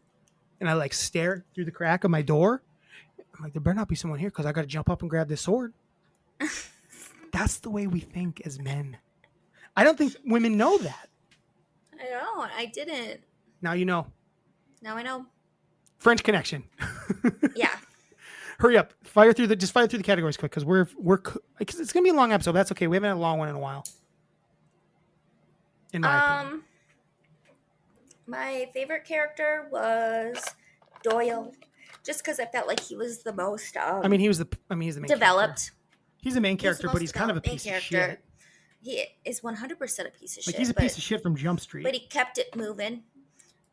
and I like stare through the crack of my door. I'm like, there better not be someone here because I got to jump up and grab this sword. That's the way we think as men. I don't think women know that. I don't. I didn't. Now you know. Now I know. French Connection. Yeah. Hurry up. Fire through the categories quick because because it's gonna be a long episode. But that's okay. We haven't had a long one in a while. In my opinion. My favorite character was Doyle, just because I felt like he was the most. He's the main developed. Character. He's the main character, but he's kind of a piece of shit. He is 100% a piece of shit. He's a piece of shit from Jump Street. But he kept it moving.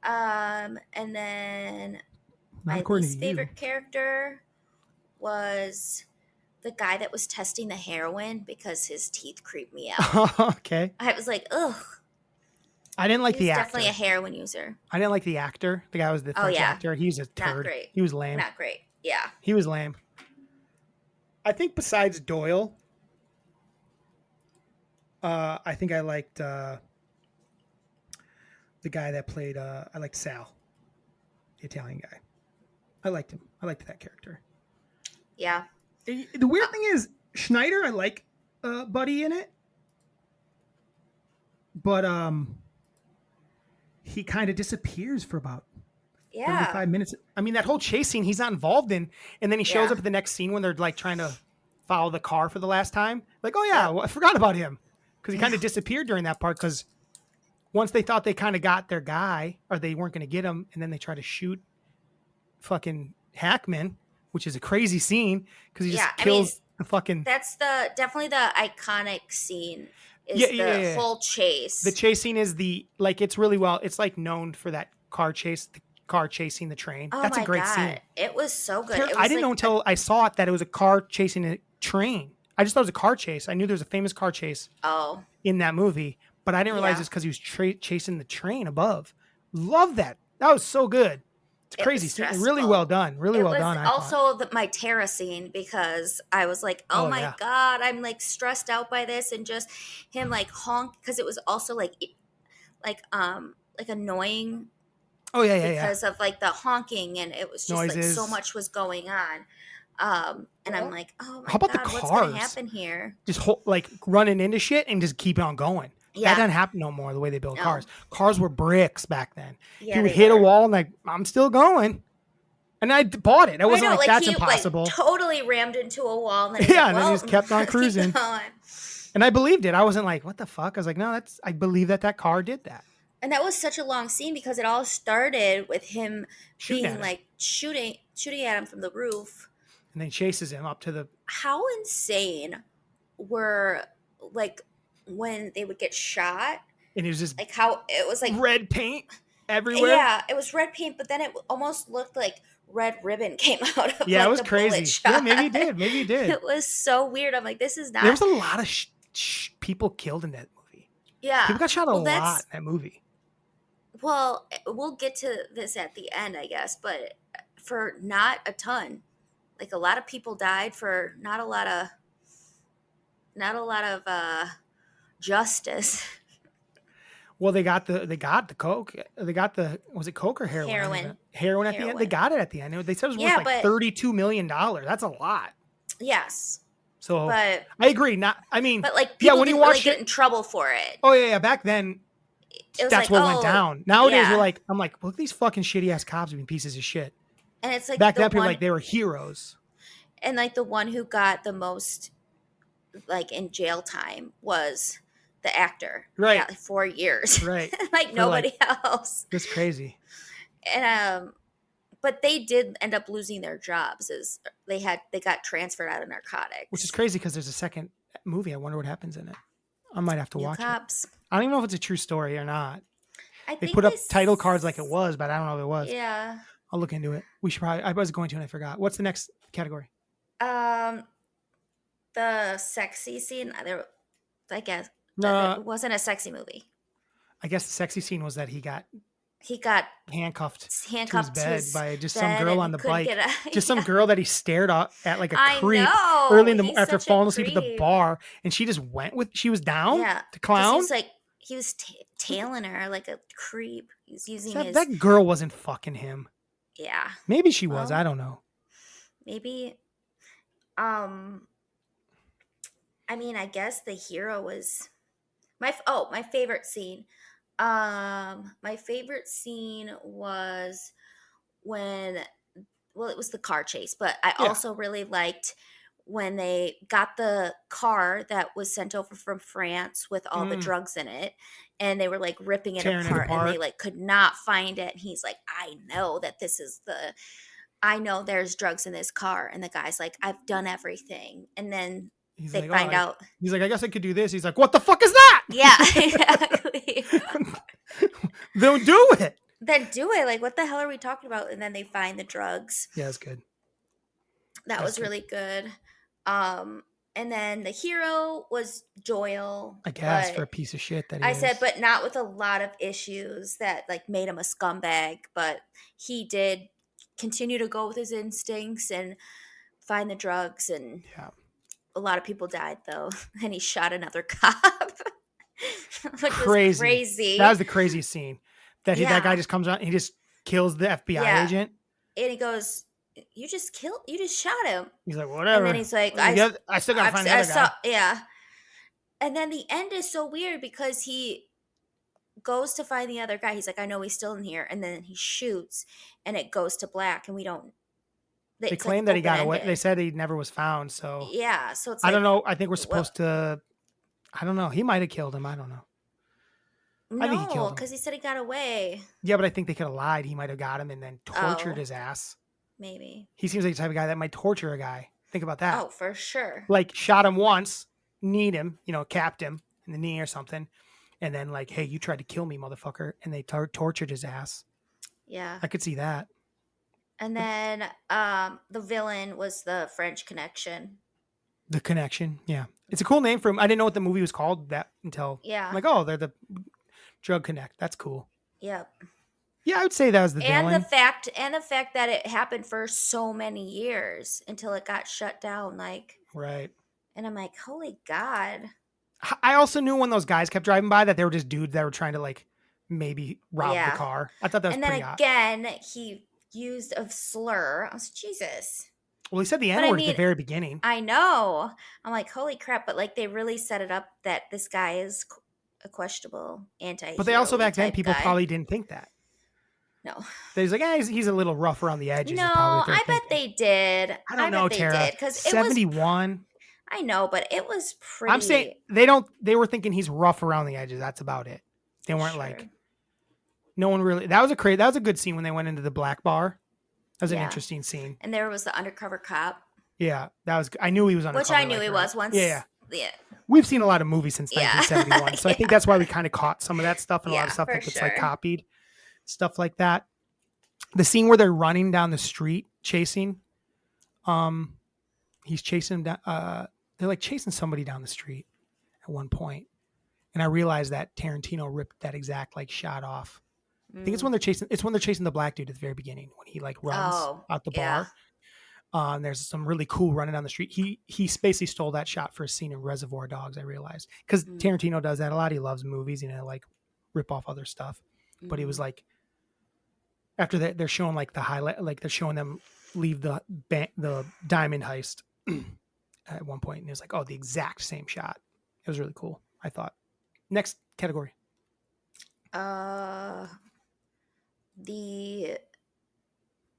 And then my least favorite character was the guy that was testing the heroin because his teeth creeped me out. Okay. I was like, ugh. I didn't like the actor. Definitely a heroin user. I didn't like the actor. The guy was the French actor. He's a turd. Not great. He was lame. Not great. Yeah. He was lame. I think besides Doyle, I think I liked the guy that played. I liked Sal, the Italian guy. I liked him. I liked that character. Yeah. The weird thing is Schneider. I like Buddy in it, but he kind of disappears for about 35 minutes. I mean, that whole chase scene he's not involved in, and then he shows up at the next scene when they're like trying to follow the car for the last time. Like, oh yeah, well, I forgot about him because he kind of disappeared during that part because once they thought they kind of got their guy or they weren't going to get him, and then they try to shoot fucking Hackman, which is a crazy scene because he just kills the fucking. That's definitely the iconic scene. The whole chase. The chase scene is it's really well. It's like known for that car chase. The car chasing the train. Oh, that's a great scene. It was so good. I didn't know until I saw it that it was a car chasing a train. I just thought it was a car chase. I knew there was a famous car chase. In that movie, but I didn't realize it's because he was chasing the train above. Love that. That was so good. It's a crazy scene. stressful. Really well done. Really It well was done. I thought. also my Tara scene because I was like, oh my yeah. God, I'm like stressed out by this, and just him like honk, because it was also like annoying Oh yeah. because of like the honking, and it was just like Noises. so much was going on. And I'm like, oh my How about the God, what's gonna cars? happen here? Just like running into shit and just keep on going. Yeah. That doesn't happen no more. The way they build No. cars. Cars were bricks back then. Yeah, he would they hit a were. wall and like, I'm still going. And I bought it. I wasn't like, that's he, impossible. Like, totally rammed into a wall, and then Yeah, like, and then he just kept on cruising. And I believed it. I wasn't like, what the fuck? I was like, no, I believe that car did that. And that was such a long scene because it all started with him Shooting being at him. like shooting at him from the roof. And then he chases him up to the. How insane were like when they would get shot? And it was just Like how it was like red paint everywhere. Yeah, it was red paint, but then it almost looked like red ribbon came out of Yeah, like, it was the bullet crazy. shot. Yeah, maybe he did. It was so weird. I'm like, this is not. There was a lot of people killed in that movie. Yeah, People got shot a lot in that movie. Well, we'll get to this at the end, I guess, but for not a ton. Like a lot of people died for not a lot of justice. Well, they got the coke. They got was it coke or heroin? Heroin at the end. They got it at the end. They said it was worth like $32 million. That's a lot. Yes. So but I agree. but like people when you didn't watch really get in trouble for it. Oh yeah. Back then, that's like, what went down. Nowadays, yeah. I'm like, look, these fucking shitty ass cops being pieces of shit. And it's like back then, people like they were heroes. And like the one who got the most, like in jail time, was the actor. Right. Yeah, like 4 years. Right. Like nobody else. That's crazy. And but they did end up losing their jobs as they got transferred out of narcotics. Which is crazy because there's a second movie. I wonder what happens in it. I might have to watch Cops. it. I don't even know if it's a true story or not. They think put up title cards like it was, but I don't know if it was. Yeah. I'll look into it. We should probably. I was going to and I forgot. What's the next category? The sexy scene. I guess No, it wasn't a sexy movie. I guess the sexy scene was that he got handcuffed to his bed by just some girl on the bike. Just some girl that he stared at like a creep early in the after falling asleep at the bar, and she just went with. She was down to clown. He was tailing her like a creep. He was using that girl wasn't fucking him. Yeah. Maybe she was. I don't know. Maybe. I mean, I guess the hero was my favorite scene. My favorite scene was when, well, it was the car chase, but I also really liked when they got the car that was sent over from France with all the drugs in it, and they were like ripping it apart, and they like could not find it. And he's like, I know there's drugs in this car. And the guy's like, I've done everything. And then they find out. He's like, I guess I could do this. He's like, what the fuck is that? Yeah, exactly. Then do it. Then do it. Like, what the hell are we talking about? And then they find the drugs. Yeah, that's good. That was really good. And then the hero was Joel. I guess for a piece of shit that he is. said, but not with a lot of issues that like made him a scumbag. But he did continue to go with his instincts and find the drugs. And a lot of people died though. And he shot another cop. Which was crazy. That was the craziest scene. That guy just comes out and he just kills the FBI agent. And he goes, you just shot him. He's like, whatever. And then he's like, I still gotta find the other guy. Yeah. And then the end is so weird because he goes to find the other guy. He's like, I know he's still in here. And then he shoots and it goes to black and we don't. They claim that he got away. They said he never was found. So yeah. So it's I don't know. I think we're supposed to. I don't know. He might have killed him. I don't know. I think he killed him. Because he said he got away. Yeah, but I think they could have lied. He might have got him and then tortured his ass. Maybe. He seems like the type of guy that might torture a guy. Think about that. Oh, for sure. Like shot him once, kneed him, capped him in the knee or something. And then like, hey, you tried to kill me, motherfucker. And they tortured his ass. Yeah. I could see that. And then the villain was the French Connection. The Connection. Yeah. It's a cool name for him. I didn't know what the movie was called until I'm like, oh, they're the Drug Connect. That's cool. Yep. Yeah, I would say that was the And villain. the fact that it happened for so many years until it got shut down, like, Right. and I'm like, holy God. I also knew when those guys kept driving by that they were just dudes that were trying to like maybe rob the Yeah. car. I thought that was And pretty then odd. again, he used a slur. I was Jesus. Well, he said the But N I word at the mean, very beginning. I know. I'm like, holy crap! But like, they really set it up that this guy is a questionable But they also anti-hero back then type people guy. probably didn't think that. No, They's like, he's a little rough around the edges. no, Is probably what they're I bet thinking. they did. I don't know, bet they Tara. did because it was. 71. I know, but it was pretty. I'm saying they don't. They were thinking he's rough around the edges. That's about it. They weren't like. No one really. That was a good scene when they went into the black bar. That was an Yeah. interesting scene. And there was the undercover cop, Yeah, that was. I knew he was undercover. which I knew like, he right. was once. Yeah. Yeah. We've seen a lot of movies since Yeah. 1971, so I think that's why we kind of caught some of that stuff and a lot of Yeah, stuff for that gets like sure. copied, stuff like that. The scene where they're running down the street chasing, he's chasing down. They're like chasing somebody down the street at one point, and I realized that Tarantino ripped that exact like shot off. I think it's when they're chasing. It's when they're chasing the black dude at the very beginning when he like runs out the yeah. bar. There's some really cool running down the street. He basically stole that shot for a scene in Reservoir Dogs. I realized because Tarantino does that a lot. He loves movies, like rip off other stuff. But he was like, after that, they're showing like the highlight, like they're showing them leave the diamond heist at one point, and it was like, oh, the exact same shot. It was really cool, I thought. Next category. The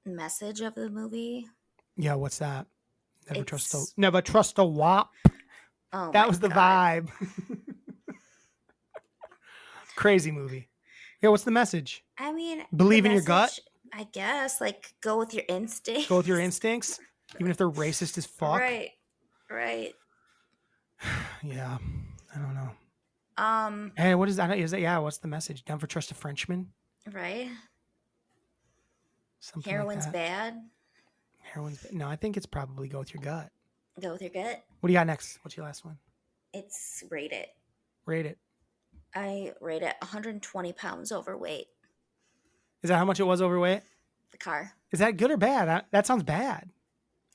message of the movie. Yeah, what's that? Never trust a wop. Oh, That was the vibe. Crazy movie. Yeah, what's the message? I mean, Believe the in your gut? message, I guess. Like, go with your instincts. Go with your instincts, even if they're racist as fuck. Right. Yeah, I don't know. Hey, what is that? Is that? Yeah, what's the message? Never trust a Frenchman. Right. Something Heroin's like that. bad. No, I think it's probably go with your gut. Go with your gut. What do you got next? What's your last one? It's rate it. Rate it. I rate it 120 pounds overweight. Is that how much it was overweight? The car. Is that good or bad? That sounds bad.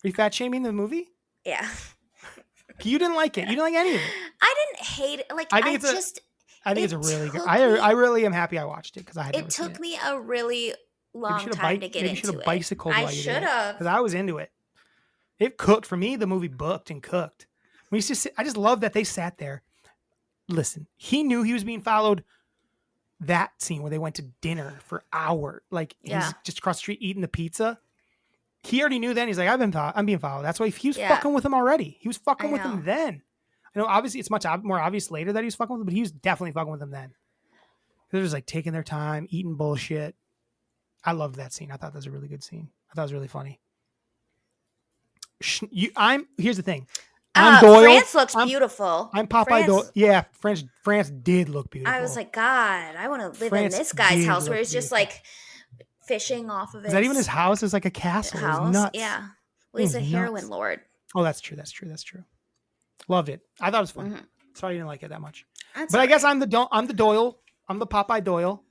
Are you fat shaming the movie? Yeah. You didn't like it. You didn't like any of it. I didn't hate it. Like, I think it's a really good. I really am happy I watched it because I had never seen it. It took me a really long time to get into it. Maybe you should have bicycled while you did it. I should have. Because I was into it. It cooked for me. The movie booked and cooked. I just love that they sat there. Listen, he knew he was being followed. That scene where they went to dinner for hours, like he's just across the street eating the pizza. He already knew then. He's like, I'm being followed. That's why he was fucking with him already. He was fucking with him then. I know, obviously, it's much more obvious later that he was fucking with him, but he was definitely fucking with him then. They're just like taking their time, eating bullshit. I loved that scene. I thought that was a really good scene. I thought it was really funny. Here's the thing. I'm Doyle. France looks beautiful. I'm Popeye Doyle. Yeah, France did look beautiful. I was like, God, I want to live in this guy's house where he's just like fishing off of it. Is that even his house? It's like a castle. It's nuts. Yeah. Well, he's a heroin lord. Oh, that's true. Loved it. I thought it was fun. Sorry you didn't like it that much. I guess I'm the Doyle. I'm the Popeye Doyle,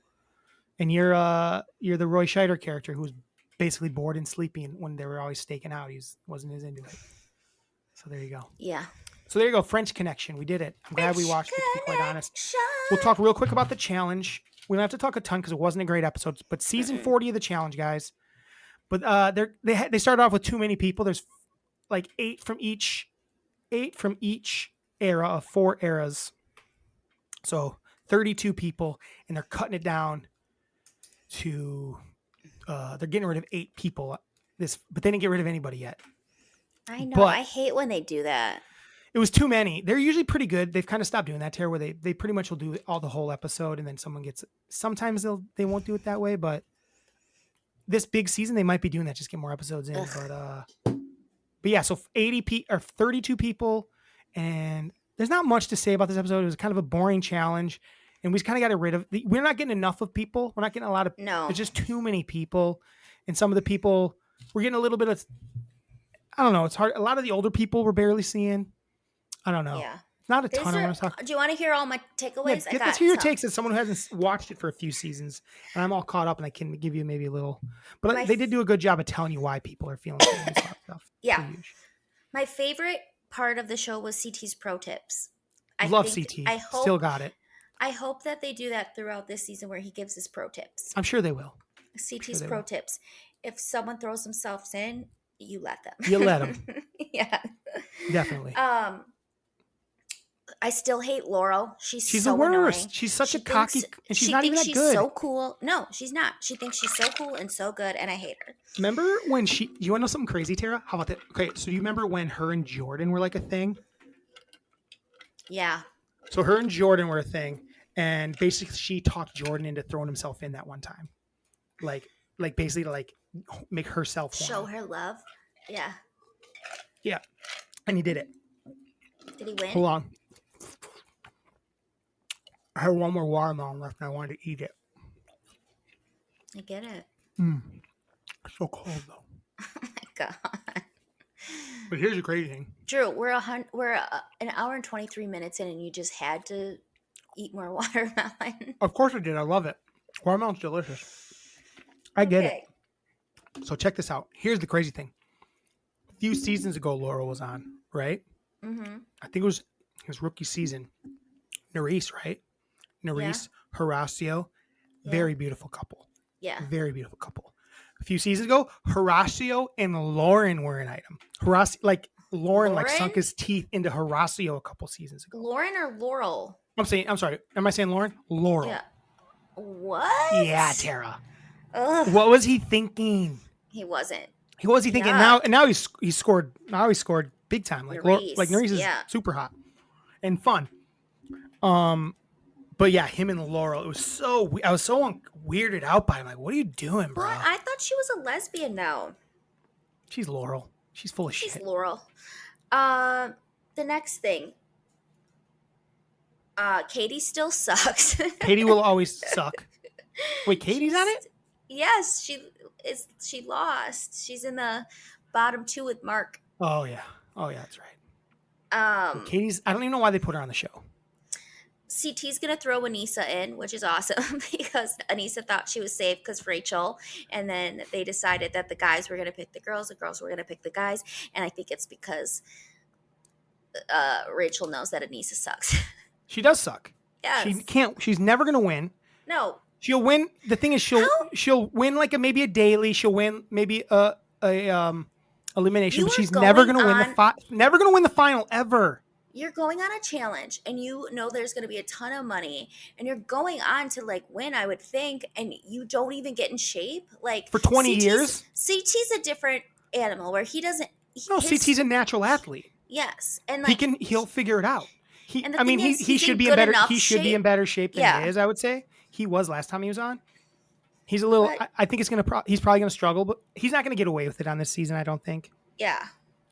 and you're the Roy Scheider character who was basically bored and sleeping when they were always staking out. He wasn't as into it. So there you go. Yeah. So there you go. French Connection. We did it. I'm glad we watched it, to be quite honest. We'll talk real quick about the challenge. We don't have to talk a ton because it wasn't a great episode, but season 40 of the challenge, guys. But they started off with too many people. There's like 8 from each era of 4 eras. So 32 people, and they're cutting it down to they're getting rid of 8 people. But they didn't get rid of anybody yet. I know. I hate when they do that. It was too many. They're usually pretty good. They've kind of stopped doing that, Tara, where they pretty much will do the whole episode, and then someone gets. Sometimes they won't do it that way, but this big season they might be doing that. Just get more episodes in. But yeah, so 32 people, and there's not much to say about this episode. It was kind of a boring challenge, and we just kind of got rid of. We're not getting enough of people. We're not getting a lot of. No, there's just too many people, and some of the people we're getting a little bit of. I don't know. It's hard. A lot of the older people we're barely seeing. I don't know. Yeah. Not a ton I want to talk. Do you want to hear all my takeaways? Yeah, let's hear your takes as someone who hasn't watched it for a few seasons, and I'm all caught up, and I can give you maybe a little. But they did do a good job of telling you why people are feeling stuff. Yeah. My favorite part of the show was CT's pro tips. Love CT. Still got it. I hope that they do that throughout this season where he gives his pro tips. I'm sure they will. CT's pro tips. If someone throws themselves in, you let them. You let them. Yeah. Definitely. I still hate Laurel. She's so the worst. Annoying. She's such a cocky, and she's not even that good. She thinks she's so cool. No, she's not. She thinks she's so cool and so good, and I hate her. Remember when you want to know something crazy, Tara? How about that? Okay, so you remember when her and Jordan were like a thing? Yeah. So her and Jordan were a thing, and basically she talked Jordan into throwing himself in that one time. Like basically to make herself show her love. Yeah. Yeah. And he did it. Did he win? Hold on. I had one more watermelon left and I wanted to eat it. I get it. So cold though. Oh my God. But here's the crazy thing. Drew, we're an hour and 23 minutes in and you just had to eat more watermelon. Of course I did. I love it. Watermelon's delicious. I get it. So check this out. Here's the crazy thing. A few seasons ago, Laurel was on, right? Mm-hmm. I think it was his rookie season. Nerys, right? Nerys, Horacio. Very beautiful couple. Yeah. Very beautiful couple. A few seasons ago, Horacio and Lauren were an item. Lauren sunk his teeth into Horacio a couple seasons ago. Lauren or Laurel? I'm sorry. Am I saying Lauren? Laurel. Yeah. What? Yeah, Tara. Ugh. What was he thinking? He wasn't. He thinking now he scored big time. Nerys is super hot and fun. But yeah, him and Laurel, I was so weirded out by him. Like, what are you doing, bro? What? I thought she was a lesbian now. She's Laurel. She's full of shit. She's Laurel. The next thing. Katie still sucks. Katie will always suck. Wait, Katie's on it? Yes, she lost. She's in the bottom 2 with Mark. Oh yeah, that's right. Katie's. I don't even know why they put her on the show. CT's gonna throw Anissa in, which is awesome because Anissa thought she was safe because Rachel, and then they decided that the guys were gonna pick the girls were gonna pick the guys, and I think it's because Rachel knows that Anissa sucks. She does suck. Yes. She can't. She's never gonna win. No. She'll win. The thing is, she'll win maybe a daily. She'll win maybe a elimination, but she's never gonna win the final ever. You're going on a challenge, and you know there's gonna be a ton of money, and you're going on to win, I would think, and you don't even get in shape for 20 years. CT's a different animal where he doesn't. CT's a natural athlete. Yes, and he'll figure it out. He should be in better shape than he is. I would say he was last time he was on. He's a little. I think he's probably gonna struggle, but he's not gonna get away with it on this season. I don't think. Yeah.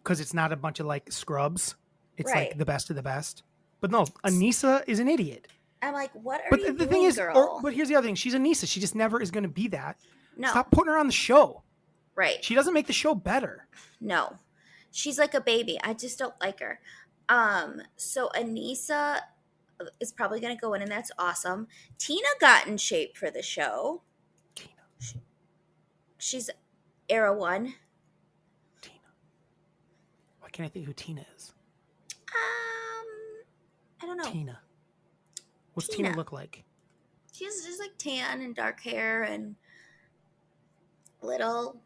Because it's not a bunch of scrubs. It's the best of the best. But no, Anissa is an idiot. I'm like, what are you doing, the thing is, girl? but here's the other thing. She's Anissa. She just never is going to be that. No. Stop putting her on the show. Right. She doesn't make the show better. No. She's like a baby. I just don't like her. So Anissa is probably going to go in, and that's awesome. Tina got in shape for the show. She's Era 1. Tina. Why can't I think who Tina is? I don't know. Tina. What's Tina look like? She's just tan and dark hair and little.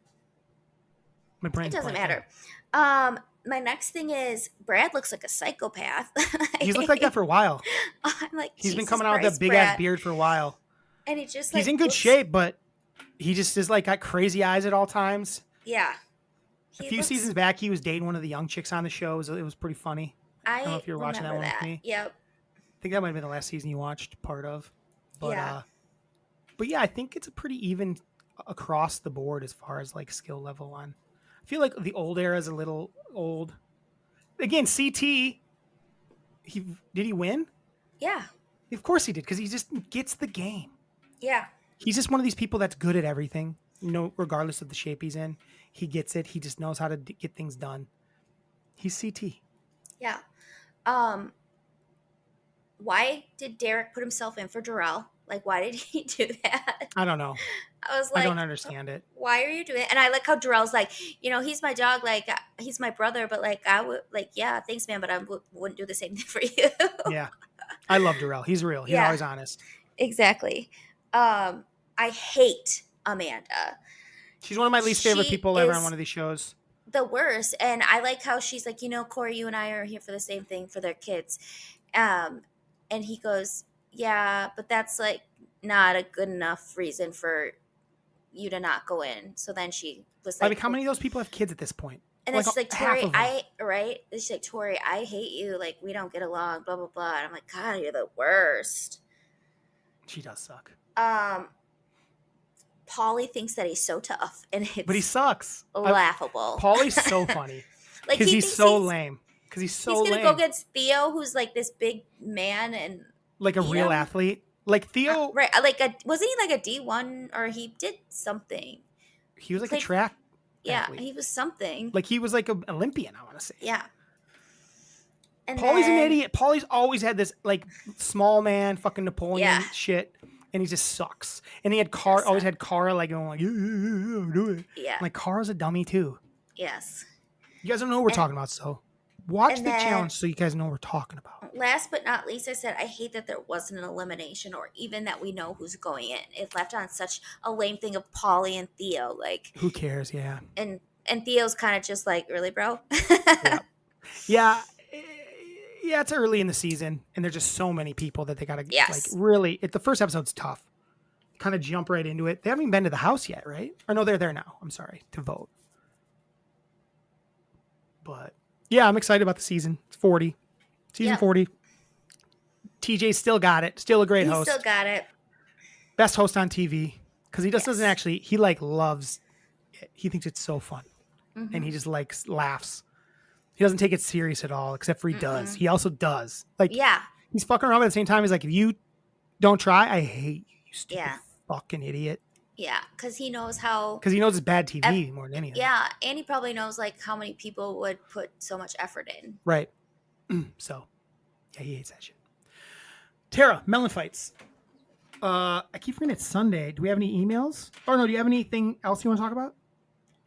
My brain. It doesn't matter. My next thing is Brad looks like a psychopath. He's looked like that for a while. I'm like, he's been coming out with that big ass beard for a while. And he just he's in good shape, but he just is got crazy eyes at all times. Yeah. A few seasons back, he was dating one of the young chicks on the show. It was pretty funny. I don't know if you were watching that one with me. Yep. I think that might have been the last season you watched part of. But, but yeah, I think it's a pretty even across the board as far as skill level on. I feel like the old era is a little old. Again, CT, did he win? Yeah. Of course he did, because he just gets the game. Yeah. He's just one of these people that's good at everything, regardless of the shape he's in. He gets it. He just knows how to get things done. He's CT. Yeah. why did Derek put himself in for Darrell? Like, why did he do that? I don't know. I was I like, don't understand it. why are you doing it? And I like how Darrell's like, he's my dog, like he's my brother, but like I would like, yeah, thanks, man, but I wouldn't do the same thing for you. Yeah. I love Darrell. He's real. He's Yeah. always honest. Exactly. I hate Amanda. She's one of my least favorite She people ever on is one of these shows. the worst. And I like how she's like, Corey, you and I are here for the same thing for their kids. And he goes, yeah, but that's like not a good enough reason for you to not go in. So then she was like, How many of those people have kids at this point? and then she's like, Tori, half of them. right? And she's like, Tori, I hate you. Like, we don't get along, blah, blah, blah. And I'm like, God, you're the worst. She does suck. Paulie thinks that he's so tough, and it's But he sucks. laughable. Paulie's so funny. Like, Because he's so lame. Because he's so lame. He's going to go against Theo, who's like this big man and like a real athlete. Like Theo. right. Like, wasn't he like a D1 or he did something? He was like a track Yeah, athlete. he was something. Like he was like an Olympian, I want to say. Yeah. And Paulie's an idiot. Paulie's always had this like small man fucking Napoleon shit. And he just sucks. And he had always had Cara like going like, yeah, do it. Yeah. Like Cara's a dummy too. Yes. You guys don't know what we're talking about, so watch the challenge so you guys know what we're talking about. Last but not least, I said I hate that there wasn't an elimination or even that we know who's going in. It left on such a lame thing of Paulie and Theo. Like, who cares? Yeah. And Theo's kind of just like, really, bro? Yeah. Yeah, it's early in the season, and there's just so many people that they gotta like really. The first episode's tough. Kind of jump right into it. They haven't even been to the house yet, right? Or no, they're there now. I'm sorry, to vote. But yeah, I'm excited about the season. It's 40, season 40. TJ still got it. Still a great host. Still got it. Best host on TV because he just doesn't actually. He like loves it. He thinks it's so fun, and he just laughs. He doesn't take it serious at all, except for he does. He also does. Like, he's fucking around, but at the same time, he's like, if you don't try, I hate you, you stupid fucking idiot. Yeah, because he knows how. Because he knows it's bad TV more than anything. Yeah, and he probably knows like how many people would put so much effort in. Right. So, yeah, he hates that shit. Tara, melon fights. I keep forgetting it's Sunday. Do we have any emails? Or no, do you have anything else you want to talk about?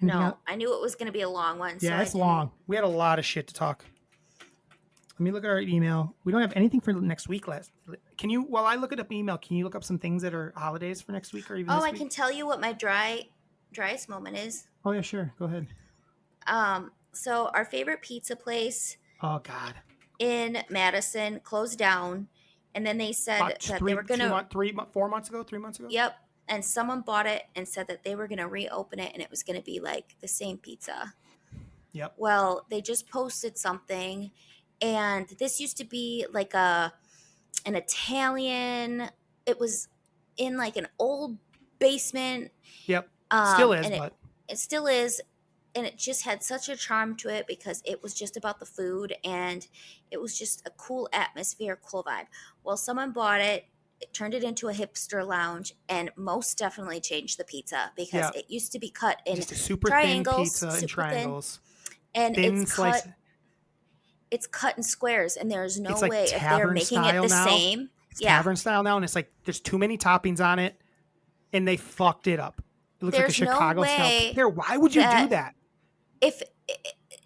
No, I knew it was going to be a long one. Yeah, it's long. We had a lot of shit to talk. Let me look at our email. We don't have anything for next week. Can you, while I look at up email, can you look up some things that are holidays for next week or even this week? I can tell you what my driest moment is. Oh, yeah, sure. Go ahead. So our favorite pizza place. Oh, God. In Madison closed down. And then they said that they were going to. 4 months ago, 3 months ago? Yep. And someone bought it and said that they were going to reopen it and it was going to be like the same pizza. Yep. Well, they just posted something, and this used to be like an Italian. It was in like an old basement. Yep. Still is, but it still is. And it just had such a charm to it because it was just about the food and it was just a cool atmosphere, cool vibe. Well, someone bought it. It turned it into a hipster lounge and most definitely changed the pizza because it used to be cut in just a super triangles, thin pizza in triangles. And thin it's cut in squares, and there's no like way if they're making it the same. It's tavern style now, and it's like there's too many toppings on it, and they fucked it up. It looks like a Chicago style. Here, why would you do that? If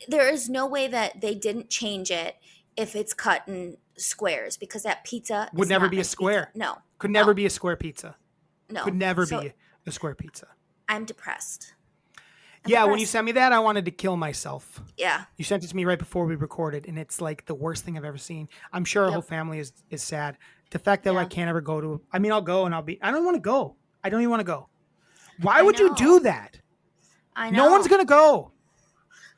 there is no way that they didn't change it if it's cut in squares because that pizza would never be a square. Pizza. No, could never be a square pizza. No, could never be a square pizza. I'm depressed. When you sent me that, I wanted to kill myself. Yeah. You sent it to me right before we recorded, and it's like the worst thing I've ever seen. I'm sure our whole family is sad. The fact that I can't ever go to, I mean, I'll go and I don't want to go. I don't even want to go. Why would you do that? I know. No one's going to go.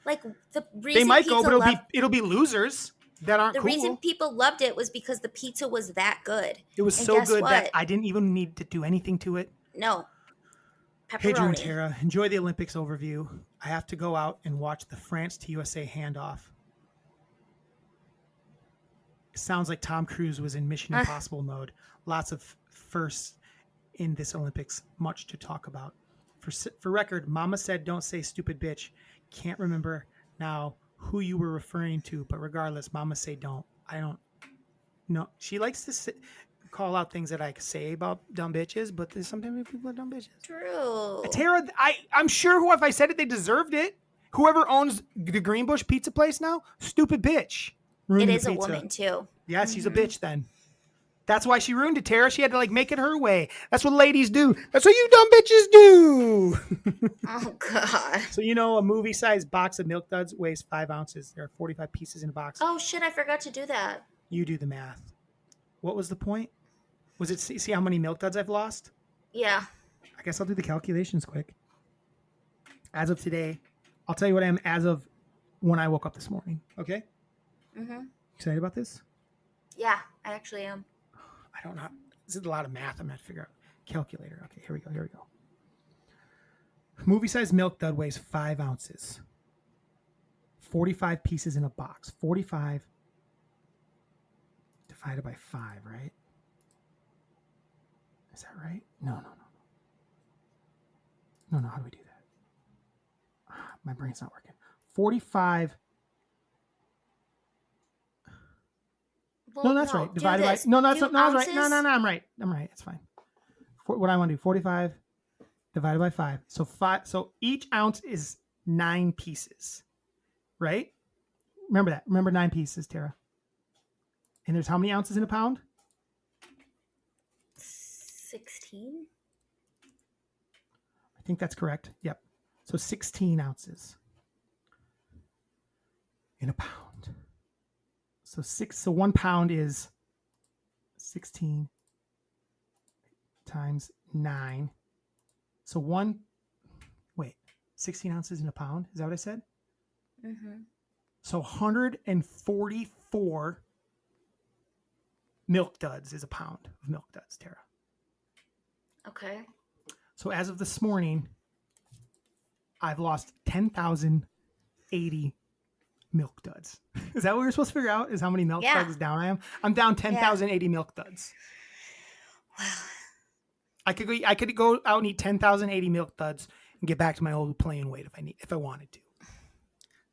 Like the reason they might go, but it'll be losers that aren't cool. The reason people loved it was because the pizza was that good. It was so good that I didn't even need to do anything to it. No. Pepperoni. Hey, Drew and Tara, enjoy the Olympics overview. I have to go out and watch the France to USA handoff. It sounds like Tom Cruise was in Mission Impossible mode. Lots of firsts in this Olympics. Much to talk about. For record, Mama said don't say stupid bitch. Can't remember now who you were referring to, but regardless, Mama say don't. I don't. No, she likes to call out things that I say about dumb bitches, but there's sometimes people are dumb bitches. True. Tara, I'm sure if I said it, they deserved it. Whoever owns the Greenbush Pizza place now, stupid bitch. It is a woman too. Yeah, she's a bitch then. That's why she ruined it, Tara. She had to like make it her way. That's what ladies do. That's what you dumb bitches do. Oh God. So you know a movie-sized box of Milk Duds weighs 5 ounces. There are 45 pieces in a box. Oh shit! I forgot to do that. You do the math. What was the point? Was it see how many Milk Duds I've lost? Yeah. I guess I'll do the calculations quick. As of today, I'll tell you what I am as of when I woke up this morning. Okay? Mm-hmm. Excited about this? Yeah, I actually am. I don't know. This is a lot of math I'm going to figure out. Calculator. Okay, here we go. Movie-sized Milk Dud weighs 5 ounces. 45 pieces in a box. 45 divided by 5, right? Is that right? No. No, how do we do that? My brain's not working. 45. Well, No, that's right. Divided by. No, that's not. No, I was right. No, I'm right. It's fine. What I want to do, 45 divided by 5. So 5. So each ounce is 9 pieces, right? Remember that. Remember 9 pieces, Tara. And there's how many ounces in a pound? 16. I think that's correct. Yep. So 16 ounces in a pound. So 1 pound is 16 times 9. So 16 ounces in a pound. Is that what I said? Mm-hmm. So 144 Milk Duds is a pound of Milk Duds, Tara. Okay. So as of this morning, I've lost 10,080 Milk Duds. Is that what we're supposed to figure out? Is how many Milk Duds down I am? I'm down 10,080 Milk Duds. Wow. I could go out and eat 10,080 Milk Duds and get back to my old playing weight if I wanted to.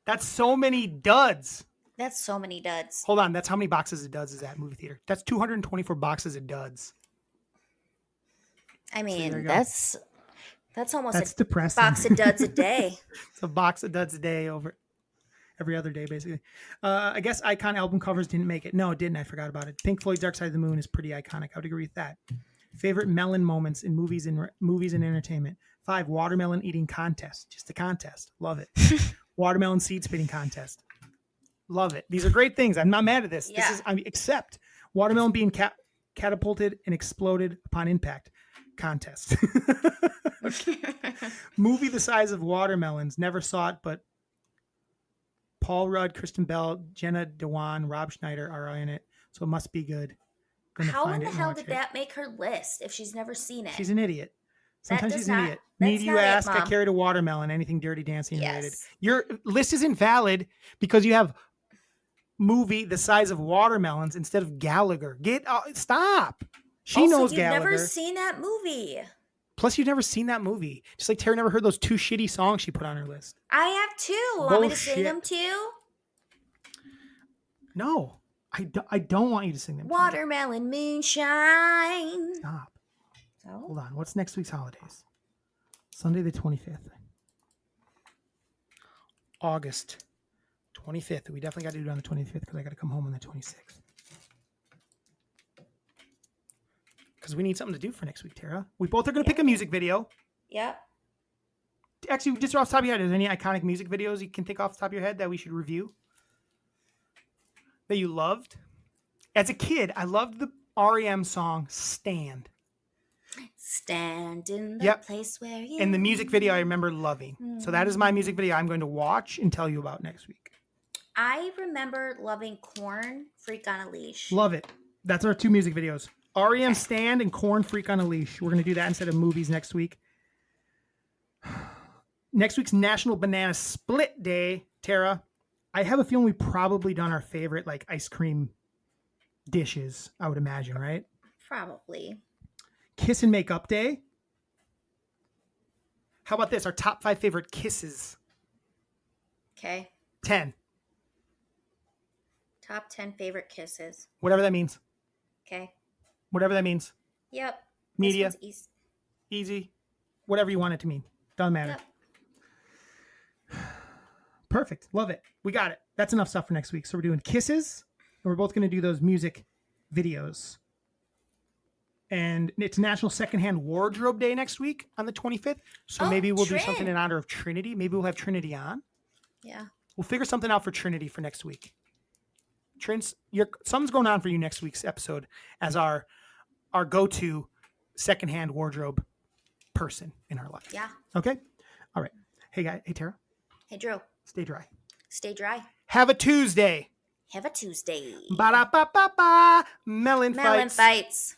That's so many duds. That's so many duds. Hold on, that's how many boxes of duds is that movie theater? That's 224 boxes of duds. I mean, so that's almost that's a depressing. box of duds a day. It's a box of duds a day over every other day, basically. I guess icon album covers didn't make it. No, it didn't. I forgot about it. Pink Floyd's Dark Side of the Moon is pretty iconic. I would agree with that. Favorite melon moments in movies and entertainment. 5, watermelon eating contest. Just a contest. Love it. Watermelon seed spitting contest. Love it. These are great things. I'm not mad at this. Yeah. Except watermelon being catapulted and exploded upon impact contest. Movie the size of watermelons. Never saw it, but Paul Rudd, Kristen Bell, Jenna Dewan, Rob Schneider are in it, so it must be good. How in the hell did that make her list if she's never seen it? She's an idiot. Sometimes she's an idiot. That's Need you not it, ask? I Mom. carried a watermelon. Anything Dirty Dancing Yes. related. Your list isn't valid because you have movie the size of watermelons instead of Gallagher. Stop. She Also, knows you've Gallagher. never seen that movie. Plus, you've never seen that movie. Just like Tara never heard those 2 shitty songs she put on her list. I have too. Want me to sing Bullshit. them too? No, I don't want you to sing them. Watermelon moonshine. Stop. So? Hold on. What's next week's holidays? Sunday the 25th. August 25th. We definitely got to do it on the 25th because I got to come home on the 26th. Because we need something to do for next week, Tara. We both are going to pick a music video. Yep. Actually, just off the top of your head, is there any iconic music videos you can think off the top of your head that we should review? That you loved? As a kid, I loved the REM song Stand. Stand in the place where you... And the music video I remember loving. So that is my music video I'm going to watch and tell you about next week. I remember loving Korn, Freak on a Leash. Love it. That's our 2 music videos. REM Stand and Korn Freak on a Leash. We're going to do that instead of movies next week. Next week's National Banana Split Day, Tara. I have a feeling we've probably done our favorite like ice cream dishes, I would imagine, right? Probably. Kiss and Make Up Day. How about this? Our top 5 favorite kisses. Okay. 10. Top 10 favorite kisses. Whatever that means. Okay. Whatever that means. Yep. Media. This one's Easy. Whatever you want it to mean. Doesn't matter. Yep. Perfect. Love it. We got it. That's enough stuff for next week. So we're doing kisses, and we're both going to do those music videos. And it's National Secondhand Wardrobe Day next week on the 25th. So maybe we'll do something in honor of Trinity. Maybe we'll have Trinity on. Yeah. We'll figure something out for Trinity for next week. Something's going on for you next week's episode as our go-to secondhand wardrobe person in our life. Yeah. Okay? All right. Hey, Tara. Hey, Drew. Stay dry. Stay dry. Have a Tuesday. Have a Tuesday. Ba-da-ba-ba-ba. Melon Melon fights. fights.